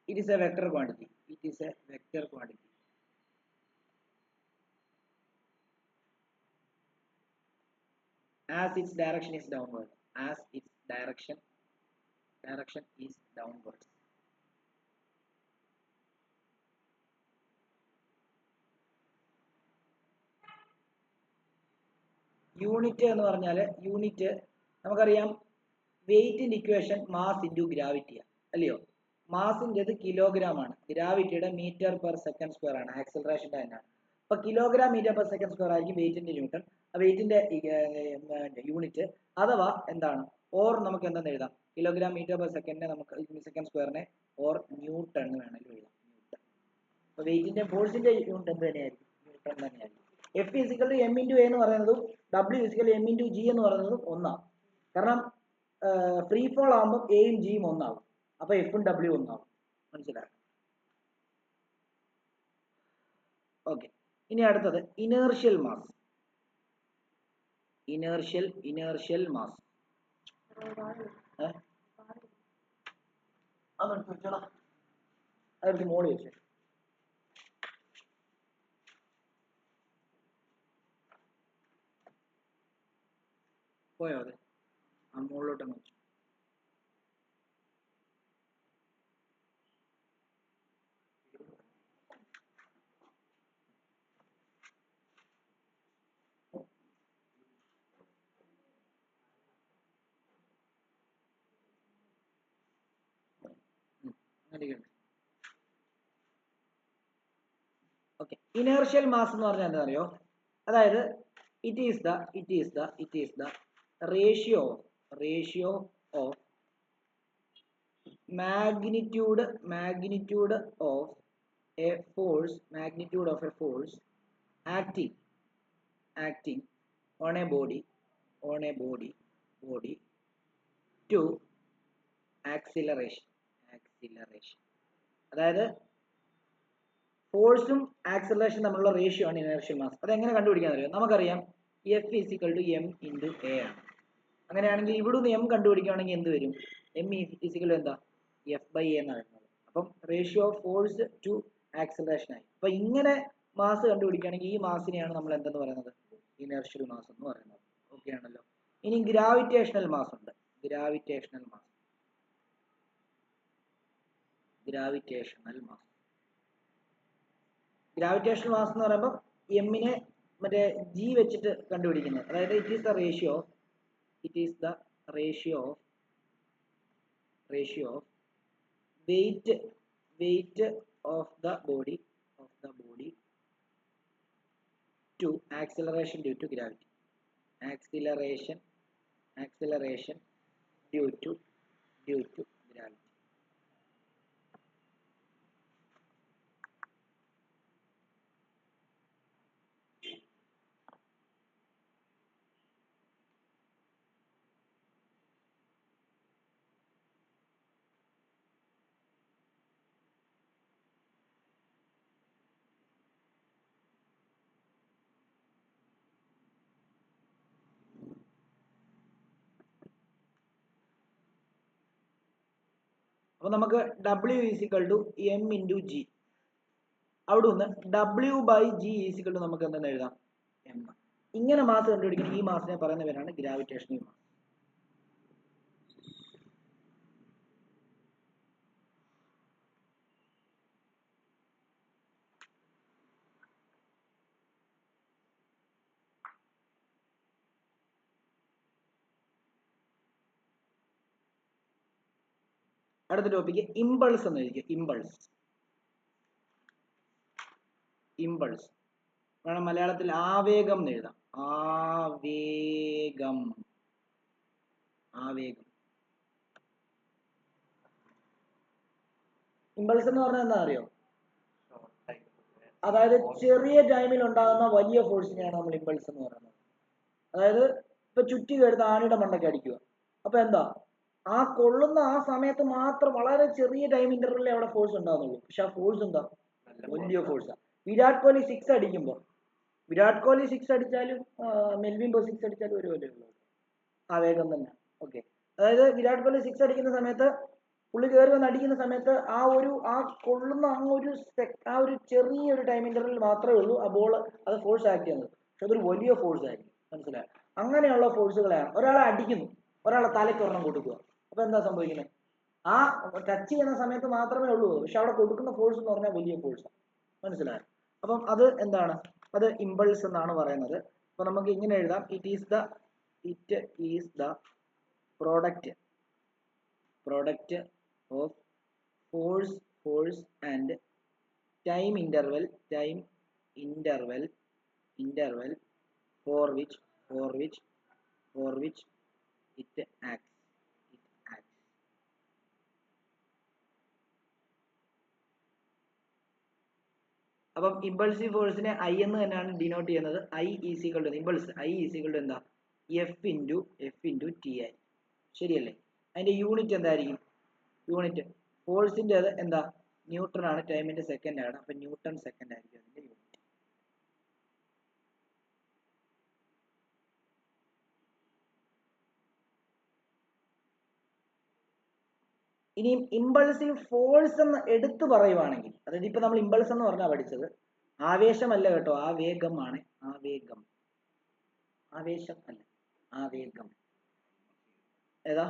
It is a vector quantity. As its direction is downward. Unit എന്ന് പറഞ്ഞാൽ നമുക്കറിയാം വെയിറ്റിന്റെ equation mass into gravity അല്ലയോ. മാസിൻ്റെത് kilogram ആണ്, ഗ്രാവിറ്റിയുടെ metre per second square ആണ്, ആക്സിലറേഷൻ്റെ തന്നെയാണ്. അപ്പൊ kilogram metre per second square ആയിരിക്കും വെയിറ്റിന്റെ ന്യൂട്ടൺ, വെയിറ്റിന്റെ യൂണിറ്റ്. അഥവാ എന്താണ്, ഓർ നമുക്ക് എന്തെന്ന് എഴുതാം, കിലോഗ്രാം മീറ്റർ പെർ സെക്കൻഡിനെ നമുക്ക് സെക്കൻഡ് സ്ക്വയറിനെ ഓർ ന്യൂട്ടൺ എന്ന് വേണമെങ്കിലും എഴുതാം. അപ്പൊ വെയിറ്റിന്റെ ഫോഴ്സിന്റെ യൂണിറ്റ് എന്ത് തന്നെയായിരിക്കും, ന്യൂട്ടൺ തന്നെയായിരിക്കും. F is equal to M into A എന്ന് പറയുന്നതും W is equal M into G എന്ന് പറയുന്നതും ഒന്നാണ്. കാരണം ഫ്രീ ഫോൾ ആകുമ്പോൾ എയും ജിയും ഒന്നാകും. അപ്പൊ എഫും ഡബ്ല്യു ഒന്നാകും. മനസ്സിലാക്കാം. ഓക്കെ, ഇനി അടുത്തത് ഇനേർഷ്യൽ മാസ്. അതെടുത്ത് വെച്ചോളാം, അതെടുത്ത് മോളി വെച്ചു. പോയോ അത്? ആ മുകളിലോട്ടങ്ങ് വെച്ചു. ഓക്കെ, ഇനേർഷ്യൽ മാസ് എന്ന് പറഞ്ഞാൽ എന്താ അറിയോ? അതായത് it is the ratio of magnitude of a force acting on a body to acceleration. അതായത് ഫോഴ്സും ആക്സിലറേഷൻ തമ്മിലുള്ള റേഷ്യോ ആണ് ഇനേർഷ്യൽ മാസ്. അതെങ്ങനെ കണ്ടുപിടിക്കാൻ അറിയാം? നമുക്കറിയാം F is equal to M into A ആണ്. അങ്ങനെയാണെങ്കിൽ ഇവിടുന്ന് എം കണ്ടുപിടിക്കുകയാണെങ്കിൽ എന്ത് വരും? എം ഇസിക്കൽ എന്താ, എഫ് ബൈ എ എന്നാണ് വരുന്നത്. അപ്പം ratio of force to acceleration ആയി. അപ്പൊ ഇങ്ങനെ മാസ് കണ്ടുപിടിക്കുകയാണെങ്കിൽ ഈ മാസിനെയാണ് നമ്മൾ എന്തെന്ന് പറയുന്നത്? ഇനർഷ്യൽ മാസ് എന്ന് പറയുന്നത്. ഓക്കെ ആണല്ലോ. ഇനി ഗ്രാവിറ്റേഷണൽ മാസ് ഉണ്ട്. ഗ്രാവിറ്റേഷണൽ മാസ് എന്ന് പറയുമ്പോൾ എമ്മിനെ മറ്റേ ജി വെച്ചിട്ട് കണ്ടുപിടിക്കുന്നത്. അതായത് it is the ratio of weight of the body to acceleration due to gravity. Acceleration due to gravity. അപ്പോൾ നമുക്ക് W = m × g. അവിടെ നിന്ന് W/g = നമുക്ക് എന്തെന്ന് എഴുതാം? m. ഇങ്ങനെ മാസ് കണ്ടുപിടിക്കുന്ന ഈ മാസിനെ പറയുന്ന പേരാണ് ഗ്രാവിറ്റേഷണൽ മാസ്. അടുത്ത ടോപ്പിക്ക് ഇമ്പൾസ് എന്ന് എഴുതിക്കുക. ഇമ്പൾസ് വേണം മലയാളത്തിൽ ആവേഗം എന്ന് എഴുതാം. ആവേഗം. ഇമ്പൾസ് എന്ന് പറഞ്ഞാൽ എന്താ അറിയോ? അതായത് ചെറിയ ടൈമിൽ ഉണ്ടാകുന്ന വലിയ ഫോഴ്സിനെയാണ് നമ്മൾ ഇമ്പൾസ് എന്ന് പറയുന്നത്. അതായത് ഇപ്പൊ ചുറ്റി കയറുന്ന ആണിയുടെ മണ്ടയ്ക്ക് അടിക്കുക. അപ്പൊ എന്താ, ആ കൊള്ളുന്ന ആ സമയത്ത് മാത്രം വളരെ ചെറിയ ടൈം ഇന്റർവെല്ലിൽ അവിടെ ഫോഴ്സ് ഉണ്ടാകുന്നുള്ളൂ. പക്ഷെ ആ ഫോഴ്സ് എന്താ? വലിയ ഫോഴ്സാണ്. വിരാട് കോഹ്ലി 6 അടിക്കുമ്പോൾ, വിരാട് കോഹ്ലി 6 അടിച്ചാലും മെൽവിൻ ബോ 6 അടിച്ചാലും ഒരുപോലെ ഉള്ളൂ. ആവേഗം തന്നെ. ഓക്കെ. അതായത് വിരാട് കോഹ്ലി 6 അടിക്കുന്ന സമയത്ത്, പുള്ളി കയറി വന്ന് അടിക്കുന്ന സമയത്ത് ആ കൊള്ളുന്ന ആ ഒരു ചെറിയൊരു ടൈം ഇന്റർവെൽ മാത്രമേ ഉള്ളൂ ആ ബോൾ അത് ഫോഴ്സ് ആക്ട് ചെയ്യുന്നത്. പക്ഷെ അതൊരു വലിയ ഫോഴ്സ് ആയിരിക്കും. മനസ്സിലായോ? അങ്ങനെയുള്ള ഫോഴ്സുകളെയാണ്. ഒരാളെ അടിക്കുന്നു, ഒരാളെ തലയ്ക്ക് ഒരെണ്ണം കൊടുക്കുക. അപ്പൊ എന്താ സംഭവിക്കുന്നത്? ആ ടച്ച് ചെയ്യുന്ന സമയത്ത് മാത്രമേ ഉള്ളൂ, പക്ഷെ അവിടെ കൊടുക്കുന്ന ഫോഴ്സ് എന്ന് പറഞ്ഞാൽ വലിയ ഫോഴ്സാണ്. മനസ്സിലായോ? അപ്പം അത് എന്താണ്? അത് ഇമ്പൾസ് എന്നാണ് പറയുന്നത്. അപ്പൊ നമുക്ക് ഇങ്ങനെ എഴുതാം: it is the product of force and time interval for which it acts. അപ്പം ഇമ്പൾസീവ് ഫോഴ്സിനെ I എന്ന് തന്നെയാണ് ഡിനോട്ട് ചെയ്യുന്നത്. I is equal to impulse. I is equal to എന്താ? F ഇൻറ്റു ടി ആയി. ശരിയല്ലേ? അതിന്റെ യൂണിറ്റ് എന്തായിരിക്കും? യൂണിറ്റ് ഫോഴ്സിന്റെ എന്താ? ന്യൂട്ടൺ ആണ്. ടൈമിന്റെ സെക്കൻഡ് ആണ്. അപ്പൊ ന്യൂട്ടൺ സെക്കൻഡ് ആയിരിക്കും അതിന്റെ യൂണിറ്റ്. ഇനി ഇമ്പൾസീവ് ഫോഴ്സ് എന്ന് എടുത്തു പറയുവാണെങ്കിൽ, അതായത് ഇപ്പൊ നമ്മൾ ഇമ്പൾസ് എന്ന് പറഞ്ഞാൽ പഠിച്ചത് ആവേശമല്ല കേട്ടോ, ആവേഗമാണ്. ആവേശം അല്ല, ആവേഗം. ഏതാ?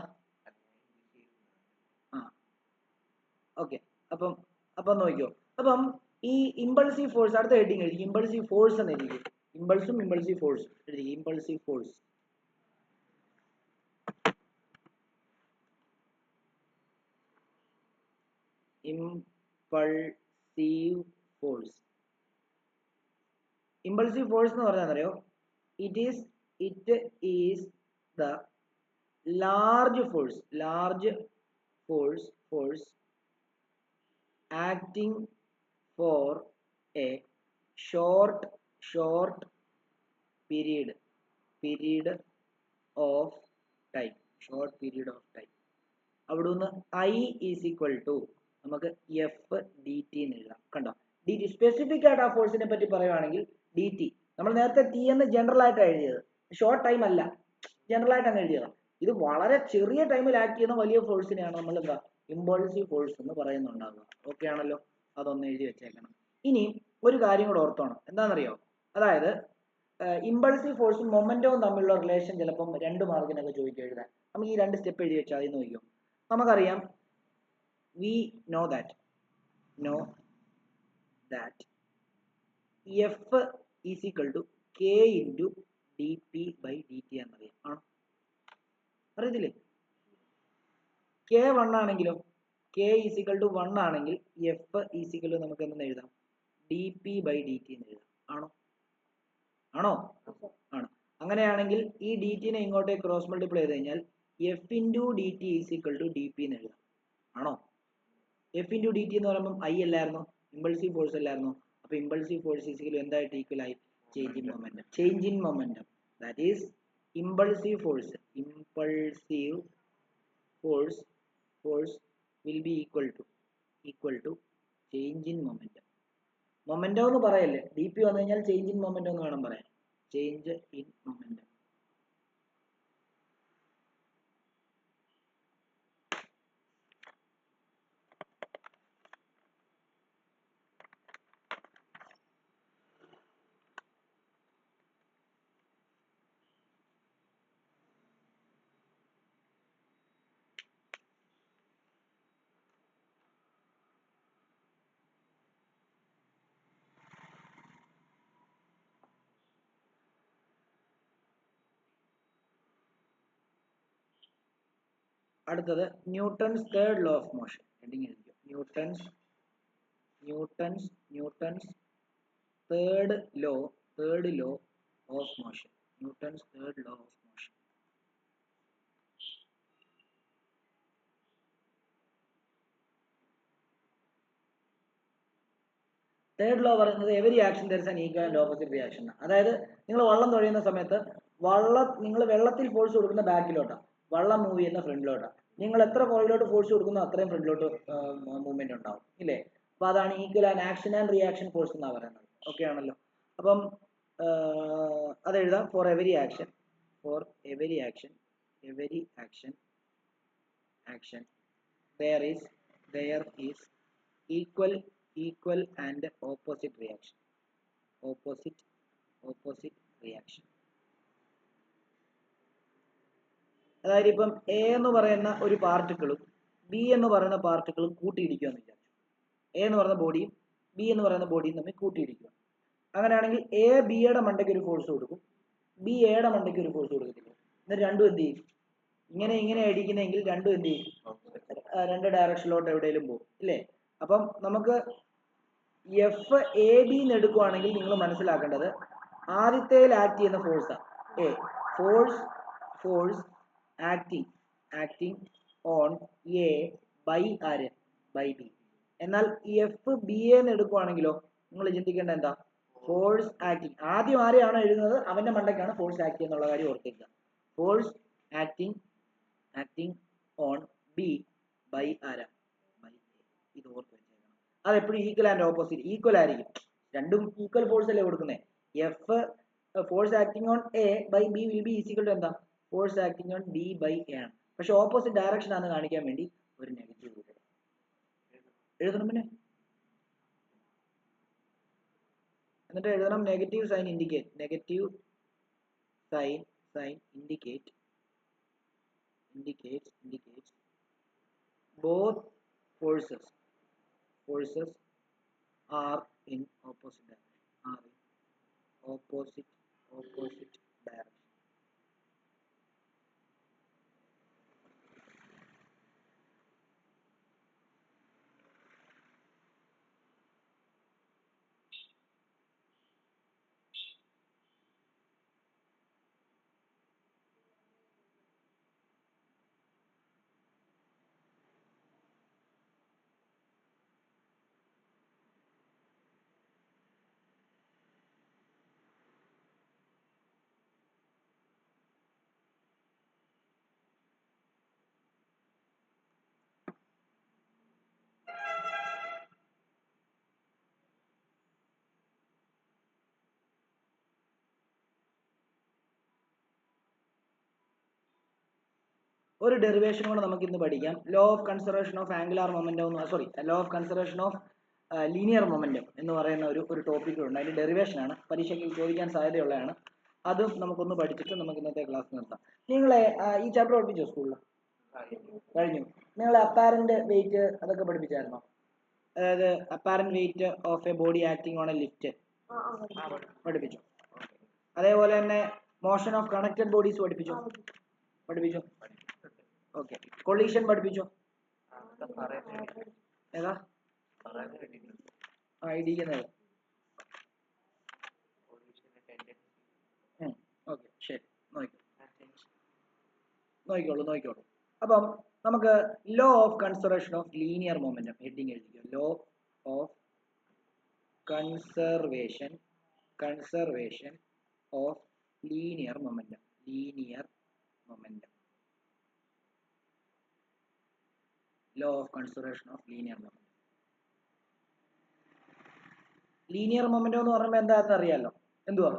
ഓക്കെ. അപ്പം നോക്കിയോ. അപ്പം ഈ ഇമ്പൾസീവ് ഫോഴ്സ്, അടുത്ത ഹെഡിങ് എഴുതി ഇമ്പൾസീവ് ഫോഴ്സ് എന്ന് എഴുതി. ഇമ്പൾസും ഇമ്പൾസീവ് ഫോഴ്സും എഴുതി. Impulsive force. ഇമ്പൾസീവ് ഫോഴ്സ് എന്ന് പറഞ്ഞാൽ അറിയോ? It is the large force acting for a short period of time. അവിടുന്ന് I ഈസ് ഈക്വൽ ടു നമുക്ക് F dt എന്ന് എഴുതാം. കണ്ടോ? dt സ്പെസിഫിക് ആയിട്ട് ആ ഫോഴ്സിനെ പറ്റി പറയുവാണെങ്കിൽ dt. നമ്മൾ നേരത്തെ T എന്ന് ജനറൽ ആയിട്ടാണ് എഴുതിയത്. ഷോർട്ട് ടൈം അല്ല, ജനറൽ ആയിട്ട് അങ്ങ് എഴുതിയതാണ്. ഇത് വളരെ ചെറിയ ടൈമിൽ ആക്ട് ചെയ്യുന്ന വലിയ ഫോഴ്സിനെയാണ് നമ്മൾ എന്താ ഇമ്പൾസീവ് ഫോഴ്സ് എന്ന് പറയുന്നുണ്ടാവുക. ഓക്കെ ആണല്ലോ? അതൊന്ന് എഴുതി വെച്ചേക്കണം. ഇനി ഒരു കാര്യം കൂടെ ഓർത്തോണം. എന്താണെന്നറിയോ? അതായത് ഇമ്പൾസീവ് ഫോഴ്സും മൊമെന്റവും തമ്മിലുള്ള റിലേഷൻ ചിലപ്പം 2 മാർക്കിനൊക്കെ ചോദിക്കും എഴുതാൻ. നമുക്ക് ഈ 2 സ്റ്റെപ്പ് എഴുതി വെച്ചാൽ അതിൽ നോക്കിയോ. നമുക്കറിയാം we know that F is equal to K into D P by D T എന്നറിയാം. ആണോ? അറിയത്തില്ലേ? കെ 1 ആണെങ്കിലോ, കെ ഈസ് ഈക്വൽ ടു 1 ആണെങ്കിൽ എഫ് ഈസ് ഈക്വൽ ടു നമുക്ക് എന്തെന്ന് എഴുതാം? D P by D T എന്ന് എഴുതാം. ആണോ? ആണോ? ആണ്. അങ്ങനെയാണെങ്കിൽ ഈ ഡി ടിനെ ഇങ്ങോട്ടേക്ക് ക്രോസ് മൾട്ടിപ്ലൈ ചെയ്ത് കഴിഞ്ഞാൽ F into D T is equal to D P എന്ന് എഴുതാം. ആണോ? എഫ് ഇൻറ്റു ഡി ടി എന്ന് പറയുമ്പോൾ ഐ അല്ലായിരുന്നോ? ഇമ്പൾസീവ് ഫോഴ്സ് അല്ലായിരുന്നോ? അപ്പോൾ ഇമ്പൾസീവ് ഫോഴ്സ് ഈസ് ഈക്വൽ എന്തായിട്ട് ഈക്വൽ ആയി? Change in momentum. Change in momentum, that is impulsive force will be equal to change in momentum. Momentum എന്ന് പറയല്ലേ, ഡി പി വന്നു കഴിഞ്ഞാൽ ചേഞ്ച് ഇൻ മൊമെന്റം എന്ന് വേണം പറയാൻ. Change in momentum. അടുത്തത് Newton's third law of motion. Newton's third law of motion. Newton's third law of motion. Third law പറയുന്നത് every action there is an equal and opposite reaction. അതായത് നിങ്ങൾ വള്ളം തുഴയുന്ന സമയത്ത് നിങ്ങൾ വെള്ളത്തിൽ ഫോഴ്സ് കൊടുക്കുന്ന ബാക്കിലോട്ടാണ്, വള്ളം മൂവ് ചെയ്യുന്ന ഫ്രണ്ടിലോട്ടാണ്. നിങ്ങൾ എത്ര പുറകിലോട്ട് ഫോഴ്സ് കൊടുക്കുന്നോ അത്രയും ഫ്രണ്ടിലോട്ട് മൂവ്മെന്റ് ഉണ്ടാവും, ഇല്ലേ? അപ്പൊ അതാണ് equal and action and reaction force എന്നാണ് പറയുന്നത്. ഓക്കെ ആണല്ലോ? അപ്പം അതെഴുതാം. For every action there is equal and opposite reaction. അതായത് ഇപ്പം എ എന്ന് പറയുന്ന ഒരു പാർട്ടിക്കിളും ബി എന്ന് പറയുന്ന പാർട്ടിക്കിളും കൂട്ടിയിടിക്കുകയെന്ന് വിചാരിച്ചു. എ എന്ന് പറയുന്ന ബോഡിയും ബി എന്ന് പറയുന്ന ബോഡിയും തമ്മിൽ കൂട്ടിയിടിക്കുക. അങ്ങനെയാണെങ്കിൽ എ ബിയുടെ മണ്ടയ്ക്ക് ഒരു ഫോഴ്സ് കൊടുക്കും, ബി എയുടെ മണ്ടയ്ക്ക് ഒരു ഫോഴ്സ് കൊടുക്കത്തില്ല. എന്നിട്ട് രണ്ടും എന്ത് ചെയ്യും? ഇങ്ങനെ അടിക്കുന്നെങ്കിൽ രണ്ടും എന്ത് ചെയ്യും? രണ്ട് ഡയറക്ഷനിലോട്ട് എവിടെയെങ്കിലും പോകും, ഇല്ലേ? അപ്പം നമുക്ക് എഫ് എ ബി എന്ന് എടുക്കുവാണെങ്കിൽ നിങ്ങൾ മനസ്സിലാക്കേണ്ടത് ആദ്യത്തേൽ ആക്ട് ചെയ്യുന്ന ഫോഴ്സാണ് A. Force acting on A by ആര്? By B. എന്നാൽ എഫ് ബി എന്ന് എടുക്കുവാണെങ്കിലോ നിങ്ങൾ ചിന്തിക്കേണ്ട എന്താ? Force acting. ആദ്യം ആരെയാണോ എഴുതുന്നത് അവന്റെ മണ്ടയ്ക്കാണ് ഫോഴ്സ് ആക്ട് എന്നുള്ള കാര്യം ഓർത്തിരിക്കുക. Force acting on B by ആരാ? By A. ഇത് ഓർത്ത് വെച്ചേക്കണം. അതെപ്പോഴും ഈക്വൽ ആൻഡ് ഓപ്പോസിറ്റ് ഈക്വൽ ആയിരിക്കും. രണ്ടും ഈക്വൽ ഫോഴ്സ് അല്ലേ കൊടുക്കുന്നത്. F force acting on A by B will be equal to എന്താ? Force acting on B by A ആണ്. പക്ഷെ ഓപ്പോസിറ്റ് ഡയറക്ഷൻ ആണെന്ന് കാണിക്കാൻ വേണ്ടി ഒരു നെഗറ്റീവ് എഴുതണം. പിന്നെ എന്നിട്ട് എഴുതണം negative sign indicates both forces are in opposite direction. ഒരു ഡെറിവേഷൻ കൂടെ നമുക്ക് ഇന്ന് പഠിക്കാം. Law of conservation of angular momentum, law of conservation of linear momentum എന്ന് പറയുന്ന ഒരു ടോപ്പിക് ഉണ്ട്. അതിന്റെ ഡെറിവേഷൻ ആണ്, പരീക്ഷയ്ക്ക് ചോദിക്കാൻ സാധ്യതയുള്ളതാണ്. അതും നമുക്കൊന്ന് പഠിച്ചിട്ട് നമുക്ക് ഇന്നത്തെ ക്ലാസ് നിർത്താം. നിങ്ങളെ ഈ ചാപ്റ്റർ പഠിപ്പിച്ചോ സ്കൂളിൽ? കഴിഞ്ഞു. നിങ്ങളെ അപ്പാരന്റ് വെയിറ്റ് അതൊക്കെ പഠിപ്പിച്ചായിരുന്നോ? അതായത് apparent weight of a body acting on a lift പഠിപ്പിച്ചു. അതേപോലെ തന്നെ മോഷൻ ഓഫ് കണക്റ്റഡ് ബോഡീസ് പഠിപ്പിച്ചു. ഓക്കെ. കൊളീഷൻ പഠിപ്പിച്ചോ? ഏതാ? ഇടിക്കുന്നത്. ഓക്കെ, ശരി, നോക്കിക്കോളൂ. അപ്പം നമുക്ക് law of conservation of linear momentum heading എഴുതിക്കോ. Law of conservation of linear momentum. Law of conservation of linear momentum. Linear momentum എന്ന് പറയുമ്പോൾ എന്താണെന്ന് അറിയാലോ? എന്തുവാ?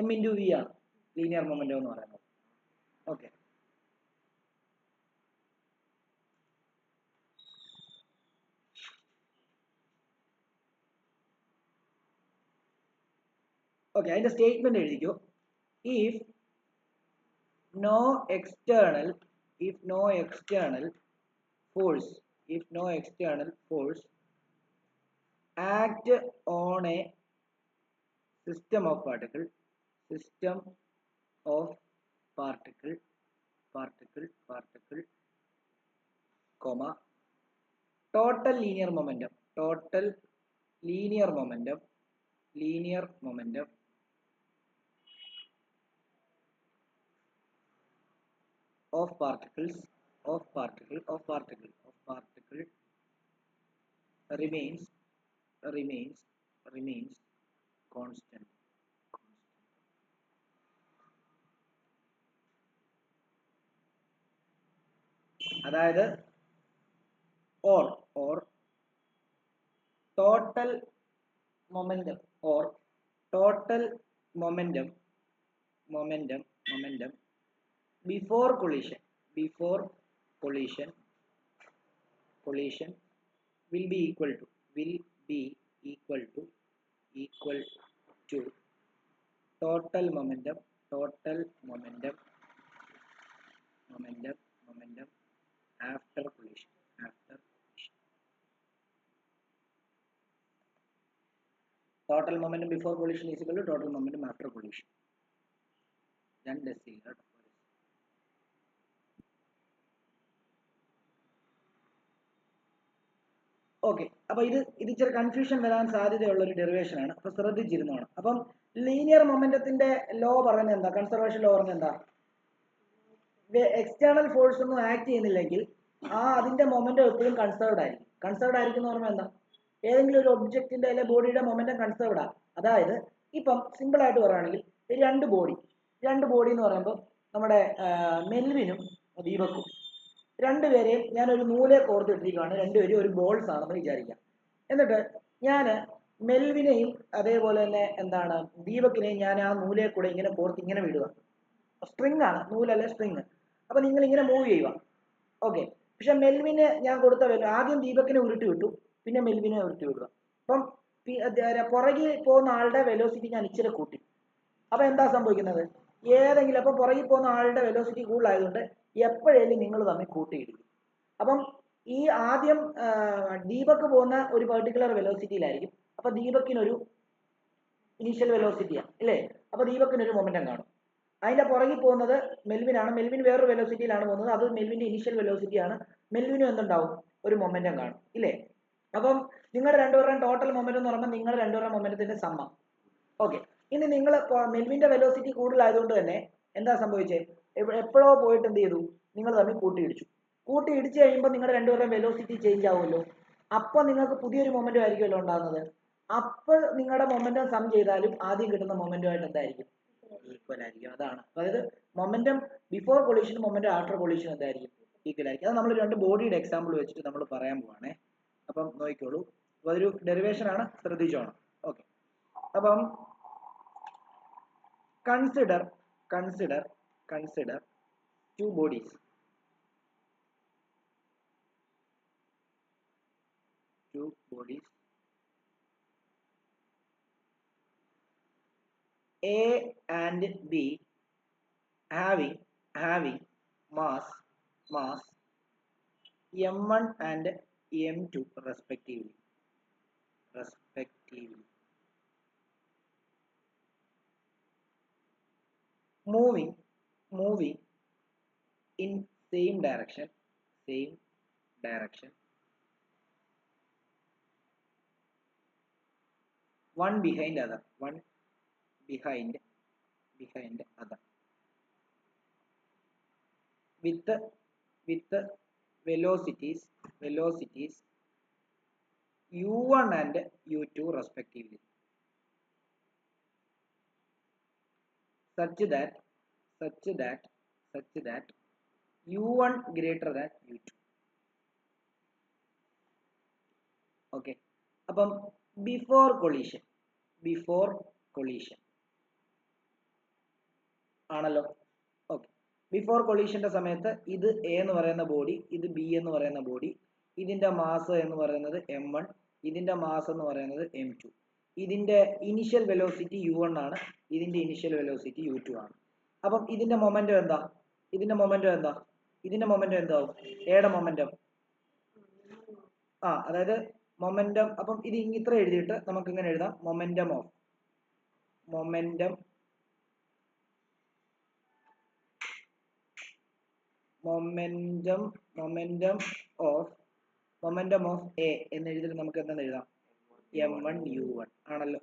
m×v ആണ് ലീനിയർ മൊമെന്റം എന്ന് പറയുന്നത്. ഓക്കെ. അതിന്റെ സ്റ്റേറ്റ്മെന്റ് എഴുതിക്കോ. if no external force act on a system of particle, comma, total linear momentum of particle remains constant. അതായത് or total momentum before collision will be equal to total momentum after collision. Total momentum before collision is equal to total momentum after collision. Okay. അപ്പൊ ഇത് ഇച്ചിരി confusion വരാൻ സാധ്യതയുള്ള ഒരു derivation ആണ്. അപ്പൊ ശ്രദ്ധിച്ചിരുന്നോണം. അപ്പം ലീനിയർ മൊമെന്റത്തിന്റെ ലോ പറയുന്നത് എന്താ? കൺസർവേഷൻ ലോ പറയുന്നത് എന്താ? എക്സ്റ്റേണൽ ഫോഴ്സ് ഒന്നും ആക്ട് ചെയ്യുന്നില്ലെങ്കിൽ അതിന്റെ മൊമെന്റം എപ്പോഴും കൺസേർവ്ഡ് ആയിരിക്കും എന്ന് പറയുമ്പോൾ എന്താ? ഏതെങ്കിലും ഒരു ഒബ്ജക്റ്റിന്റെ അല്ലെങ്കിൽ ബോഡിയുടെ മൊമെന്റം കൺസേർവ്ഡ് ആണ്. അതായത് ഇപ്പം സിമ്പിൾ ആയിട്ട് പറയുകയാണെങ്കിൽ രണ്ട് ബോഡി എന്ന് പറയുമ്പോൾ നമ്മുടെ മെൽവിനും ദീപക്കും രണ്ടുപേരെയും ഞാനൊരു നൂലെ കോർത്തിട്ടിരിക്കുകയാണ്. രണ്ടുപേരും ഒരു ബോൾസ് ആണെന്ന് വിചാരിക്കാം. എന്നിട്ട് ഞാൻ മെൽവിനെയും അതേപോലെ തന്നെ എന്താണ് ദീപക്കിനെയും ഞാൻ ആ നൂലെ കൂടെ ഇങ്ങനെ കോർത്ത് ഇങ്ങനെ വിടുക. സ്ട്രിങ് ആണ്, നൂലല്ല സ്ട്രിങ്. അപ്പൊ നിങ്ങൾ ഇങ്ങനെ മൂവ് ചെയ്യുക. ഓക്കെ. പക്ഷെ മെൽവിന് ഞാൻ കൊടുത്ത ആദ്യം ദീപക്കിനെ ഉരുട്ടി വിട്ടു, പിന്നെ മെൽവിനെ ഉരുട്ടി വിടുക. അപ്പം പുറകിൽ പോകുന്ന ആളുടെ വെലോസിറ്റി ഞാൻ ഇച്ചിരി കൂട്ടി. അപ്പൊ എന്താ സംഭവിക്കുന്നത്? ഏതെങ്കിലും അപ്പൊ പുറകിൽ പോകുന്ന ആളുടെ വെലോസിറ്റി കൂടുതലായതുകൊണ്ട് എപ്പോഴേലും നിങ്ങൾ തമ്മിൽ കൂട്ടിയിടിക്കും. അപ്പം ഈ ആദ്യം ദീപക്ക് പോകുന്ന ഒരു പെർട്ടിക്കുലർ വെലോസിറ്റിയിലായിരിക്കും. അപ്പൊ ദീപക്കിനൊരു ഇനീഷ്യൽ വെലോസിറ്റിയാണ് ഇല്ലേ? അപ്പൊ ദീപക്കിനൊരു മൊമെന്റം കാണും. അതിന്റെ പുറകിൽ പോകുന്നത് മെൽവിനാണ്. മെൽവിൻ വേറൊരു വെലോസിറ്റിയിലാണ് പോകുന്നത്. അത് മെൽവിന്റെ ഇനീഷ്യൽ വെലോസിറ്റിയാണ്. മെൽവിനും എന്തുണ്ടാവും? ഒരു മൊമെന്റം കാണും ഇല്ലേ? അപ്പം നിങ്ങളുടെ രണ്ടുപേരുടെയും ടോട്ടൽ മൊമെന്റം എന്ന് പറയുമ്പോൾ നിങ്ങളുടെ രണ്ടുപേരുടെ മൊമെന്റത്തിന്റെ സമ്മ. ഓക്കെ. ഇനി നിങ്ങൾ മെൽവിന്റെ വെലോസിറ്റി കൂടുതലായതുകൊണ്ട് തന്നെ എന്താ സംഭവിച്ചത്? എപ്പോഴോ പോയിട്ട് എന്ത് ചെയ്തു? നിങ്ങൾ തമ്മിൽ കൂട്ടിയിടിച്ചു കഴിയുമ്പോൾ നിങ്ങളുടെ രണ്ടുപേരുടെയും വെലോസിറ്റി ചേഞ്ച് ആവുമല്ലോ. അപ്പോൾ നിങ്ങൾക്ക് പുതിയൊരു മൊമെന്റം ആയിരിക്കുമല്ലോ ഉണ്ടാകുന്നത്. അപ്പോൾ നിങ്ങളുടെ മൊമെന്റം സം ചെയ്താലും ആദ്യം കിട്ടുന്ന മൊമെന്റമായിട്ട് എന്തായിരിക്കും? ഈക്വൽ ആയിരിക്കും. അതാണ്. അതായത് momentum before collision momentum after collision എന്തായിരിക്കും? ഈക്വൽ ആയിരിക്കും. അത് നമ്മൾ രണ്ട് ബോഡിയുടെ എക്സാമ്പിൾ വെച്ചിട്ട് നമ്മൾ പറയാൻ പോവാണേ. അപ്പം നോക്കിക്കോളൂ. അപ്പൊ അതൊരു ഡെറിവേഷൻ ആണ്, ശ്രദ്ധിച്ചോണം. ഓക്കെ. അപ്പം consider two bodies two bodies A and B having mass m1 and m2 respectively moving in same direction one behind other with velocities u1 and u2 respectively such that u1 greater than u2. Okay, അപ്പം before collision ആണല്ലോ. Okay, before കൊളീഷന്റെ സമയത്ത് ഇത് A എന്ന് പറയുന്ന body, ഇത് B എന്ന് പറയുന്ന body, ഇതിന്റെ മാസ് എന്ന് പറയുന്നത് m1, ഇതിന്റെ മാസ് എന്ന് പറയുന്നത് m2, ഇതിന്റെ ഇനിഷ്യൽ വെലോസിറ്റി u1 ആണ്, ഇതിന്റെ ഇനിഷ്യൽ വെലോസിറ്റി u2 ആണ്. അപ്പം ഇതിന്റെ മൊമെന്റം എന്താ? ഇതിന്റെ മൊമെന്റം എന്താവും? എയുടെ മൊമെന്റം അതായത് മൊമെന്റം. അപ്പം ഇത് ഇത്ര എഴുതിയിട്ട് നമുക്ക് ഇങ്ങനെ എഴുതാം, മൊമെന്റം ഓഫ് എ എന്ന് എഴുതിയിട്ട് നമുക്ക് എന്താ എഴുതാം? m1 u1 ആണല്ലോ,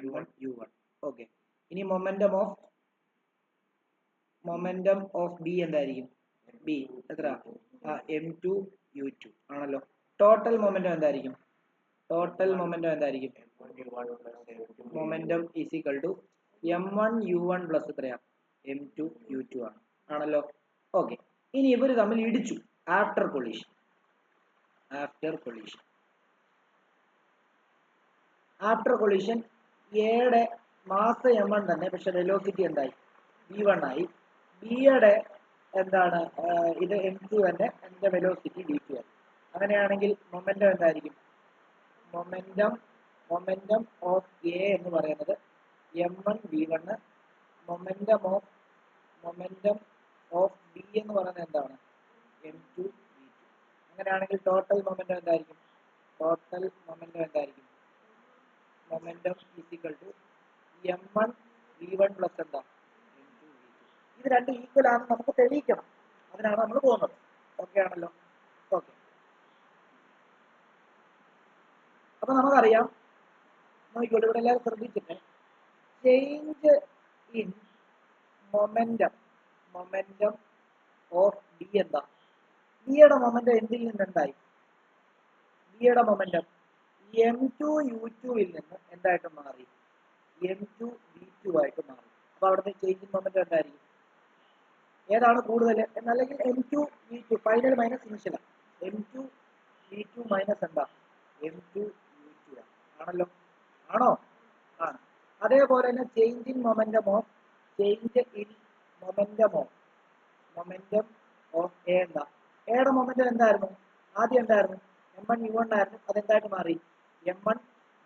m1 u1. ഓക്കെ, ഇനി മൊമെന്റം ഓഫ് ബി എന്തായിരിക്കും? ബി എത്ര? m2 u2 ആണല്ലോ. ടോട്ടൽ മൊമെന്റം എന്തായിരിക്കും? Momentum is equal to m1 u1 plus എത്രയാ? m2 u2 ആണല്ലോ. ഓക്കെ, ഇനി ഇവര് തമ്മിൽ ഇടിച്ചു ആഫ്റ്റർ കൊളീഷൻ. എയുടെ മാസ് m1 തന്നെ, പക്ഷെ വെലോസിറ്റി എന്തായി? v1 ആയി. ബിയുടെ എന്താണ്? ഇത് m2 തന്നെ, എന്റെ വെലോസിറ്റി v2 ആയി. അങ്ങനെയാണെങ്കിൽ മൊമെന്റം എന്തായിരിക്കും? മൊമെന്റം ഓഫ് എ എന്ന് പറയുന്നത് m1 v1, momentum of B എന്ന് പറയുന്നത് എന്താണ്? m2 v2. അങ്ങനെയാണെങ്കിൽ ടോട്ടൽ മൊമെന്റം എന്തായിരിക്കും? Momentum is equal to m1 v1 plus എന്താ? m2 v2. ഇത് രണ്ടും ഈക്വൽ ആണെന്ന് നമുക്ക് തെളിയിക്കണം, അതിനാണ് നമ്മൾ പോകുന്നത്. ഓക്കെ ആണല്ലോ. ഓക്കെ, അപ്പൊ നമുക്കറിയാം, നോക്കിക്കോട്ടെ, ഇവിടെ എല്ലാവരും ശ്രദ്ധിച്ചിട്ട്, change in momentum of B എന്താ? ബിയുടെ മൊമെന്റം എന്തിൽ നിന്നുണ്ടായി? ബിയുടെ മൊമെന്റം m2 u2 നിന്ന് എന്തായിട്ട് മാറി? m2 v2 ആയിട്ട് മാറി. അപ്പൊ അവിടുത്തെ ചേഞ്ച് ഇൻ മൊമെന്റം എന്തായിരിക്കും? ഏതാണ് കൂടുതൽ എന്നല്ലെങ്കിൽ m2 v2 final minus initial ആണ്. m2 v2 മൈനസ് എന്താ? m2 v2 ആണല്ലോ. ആണോ? ആണ്. അതേപോലെ തന്നെ change in momentum of A എന്താ? എയുടെ മൊമെന്റം എന്തായിരുന്നു? ആദ്യം എന്തായിരുന്നു? m1 u1 ആയിരുന്നു, അതെന്തായിട്ട് മാറി? m1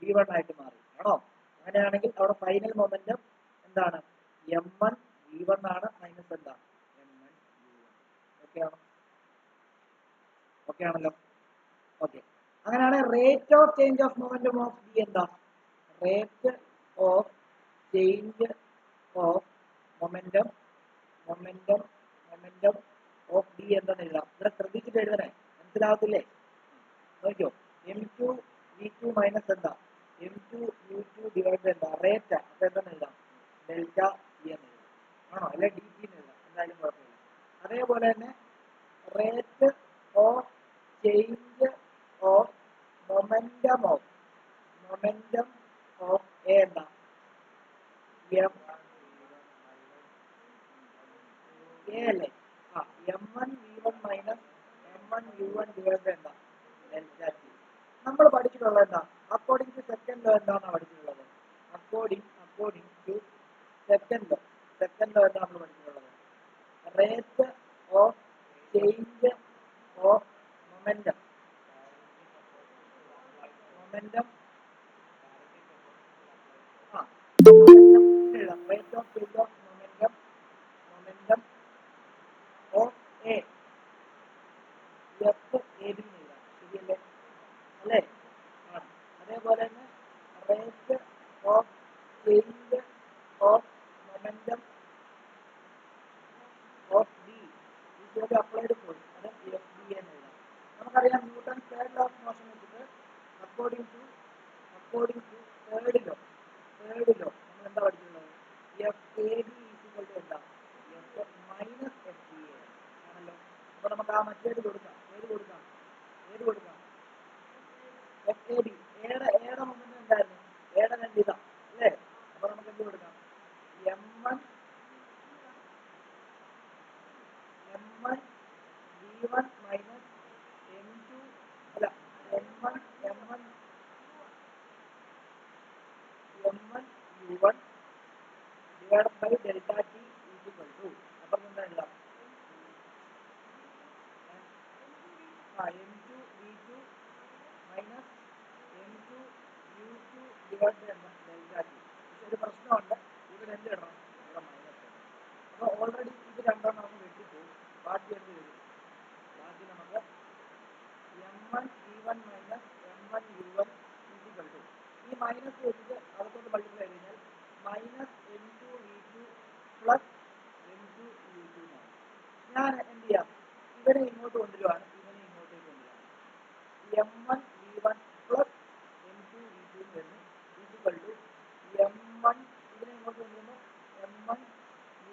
v1 ആയിട്ട് മാറി. ആണോ? അങ്ങനെയാണെങ്കിൽ അവിടെ ഫൈനൽ മൊമെന്റം എന്താണ്? m1 v1 ആണ്, മൈനസ് എന്താ? m1 u1. ഓക്കെ ആണല്ലോ. ഓക്കെ, അങ്ങനെയാണ് rate of change of momentum of B എന്താ? Rate of change of momentum of B എന്താന്ന് എഴുതാം. ഇവിടെ ശ്രദ്ധിച്ചിട്ട് എഴുതണേ, മനസ്സിലാവത്തില്ലേ? നോക്കിയോ, m2 v2 മൈനസ് എന്താ? m2 u2 ഡിവൈഡ് എന്താ? റേറ്റ്. അപ്പൊ എന്താന്ന് എഴുതാം? ഡെൽറ്റ t എന്ന് എഴുതാം. ആണോ? അല്ലെ dt എന്ന് എഴുതാം, എന്തായാലും കുഴപ്പമില്ല. അതേപോലെ തന്നെ rate of change of momentum of A എന്താ? എ അല്ലേ? m1 v1 minus m1 u1 divide എന്താ? Delta t. നമ്മൾ പഠിച്ചിട്ടുള്ളത് എന്താ? അക്കോർഡിംഗ് ടു സെക്കൻഡ് ലോ എന്താണ് പഠിച്ചിട്ടുള്ളത്? അക്കോർഡിംഗ് ടു സെക്കൻഡ് ലോ എന്താണ് നമ്മൾ പഠിച്ചിട്ടുള്ളത്? Rate of change of momentum momentum momentum എഴുതാം. Rate of change of momentum of A F A B എഴുതാം. ശരിയല്ലേ? അല്ലേ? ആണ്. അതേപോലെ തന്നെ rate of change of momentum of B equal to applied force, അത് എഫ് ബി എന്ന് എഴുതാം. നമുക്കറിയാം Newton third law of motion വെച്ചിട്ട് അക്കോർഡിംഗ് ടു തേർഡ് ലോ നമ്മൾ എന്താ പഠിച്ചിട്ടുള്ളത്? F A B equal to എന്താ? F minus F B A ആണല്ലോ. അപ്പൊ നമുക്ക് ആ മറ്റേത് കൊടുക്കാം. ഏത് കൊടുക്കാം? F A B. ഏടെ മൊമെന്റം എന്തായിരുന്നു? ഏടെ രണ്ട് ഇതാ അല്ലേ? അപ്പൊ നമുക്ക് എന്ത് കൊടുക്കാം? M1 V1 മൈനസ് M2 അല്ല M1 U1 divide by delta T equal to അപ്പം എന്താ എഴുതാം? M2 V2 minus M2 U2 divide by delta T. പക്ഷെ ഒരു പ്രശ്നമുണ്ട്, ഇവിടെ എന്ത് ഇടണം? ഇവിടെ മൈനസ് ഇടണം. അപ്പോൾ ഓൾറെഡി ഇത് രണ്ടെണ്ണം നമുക്ക് വെട്ടിപ്പോകും. ബാക്കി എന്ത് വരും? ബാക്കി നമുക്ക് M1 V1 minus M1 U1 equal to ഈ മൈനസ് വെച്ചിട്ട് അകത്തോട്ട് മൾട്ടിപ്ലൈ ചെയ്ത് കഴിഞ്ഞാൽ minus M2 V2 plus M2 U2 എന്നാണ്. ഞാൻ എന്ത് ചെയ്യാം? ഇവനെ ഇങ്ങോട്ട് കൊണ്ടുവരുവാണ്, ഇവനെ ഇങ്ങോട്ടേക്ക് കൊണ്ടുവരാം. M1 V1 plus M2 V2 വരുന്നു ഈക്വൽ ടു M1 ഇതിനെ ഇങ്ങോട്ട് കൊണ്ടുവരുമ്പോൾ M1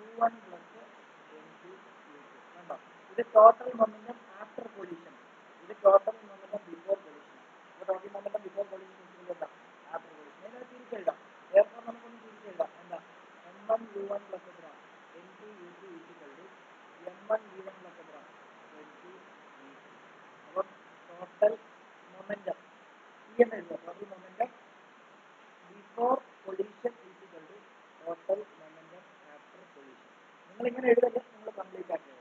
U1 plus M2 U2. കണ്ടോ? ഇത് ടോട്ടൽ മൊമെന്റം ആഫ്റ്റർ കൊളീഷൻ. ഇത് ടോട്ടൽ മൊമെന്റം ബിഫോർ കൊളീഷൻ. അപ്പോൾ ടോട്ടൽ മൊമെന്റം ബിഫോർ കൊളീഷൻ എന്താ? After collision. ഇതിനെ തിരിച്ചെഴുതാം. ഏർപ്പോൾ നമുക്കൊന്ന് തിരിച്ചെഴുതാം. എന്താ? M1 U1 പ്ലസ് എത്ര? M2 U2 equal to M1 V1 plus എത്ര? M2 V2. അപ്പോൾ ടോട്ടൽ മൊമെന്റം എന്ന് എഴുതുക. Total momentum before collision equal to total momentum after collision. നിങ്ങൾ ഇങ്ങനെ എഴുതല്ലേ, നിങ്ങൾ കംപ്ലീറ്റ് ആക്കി.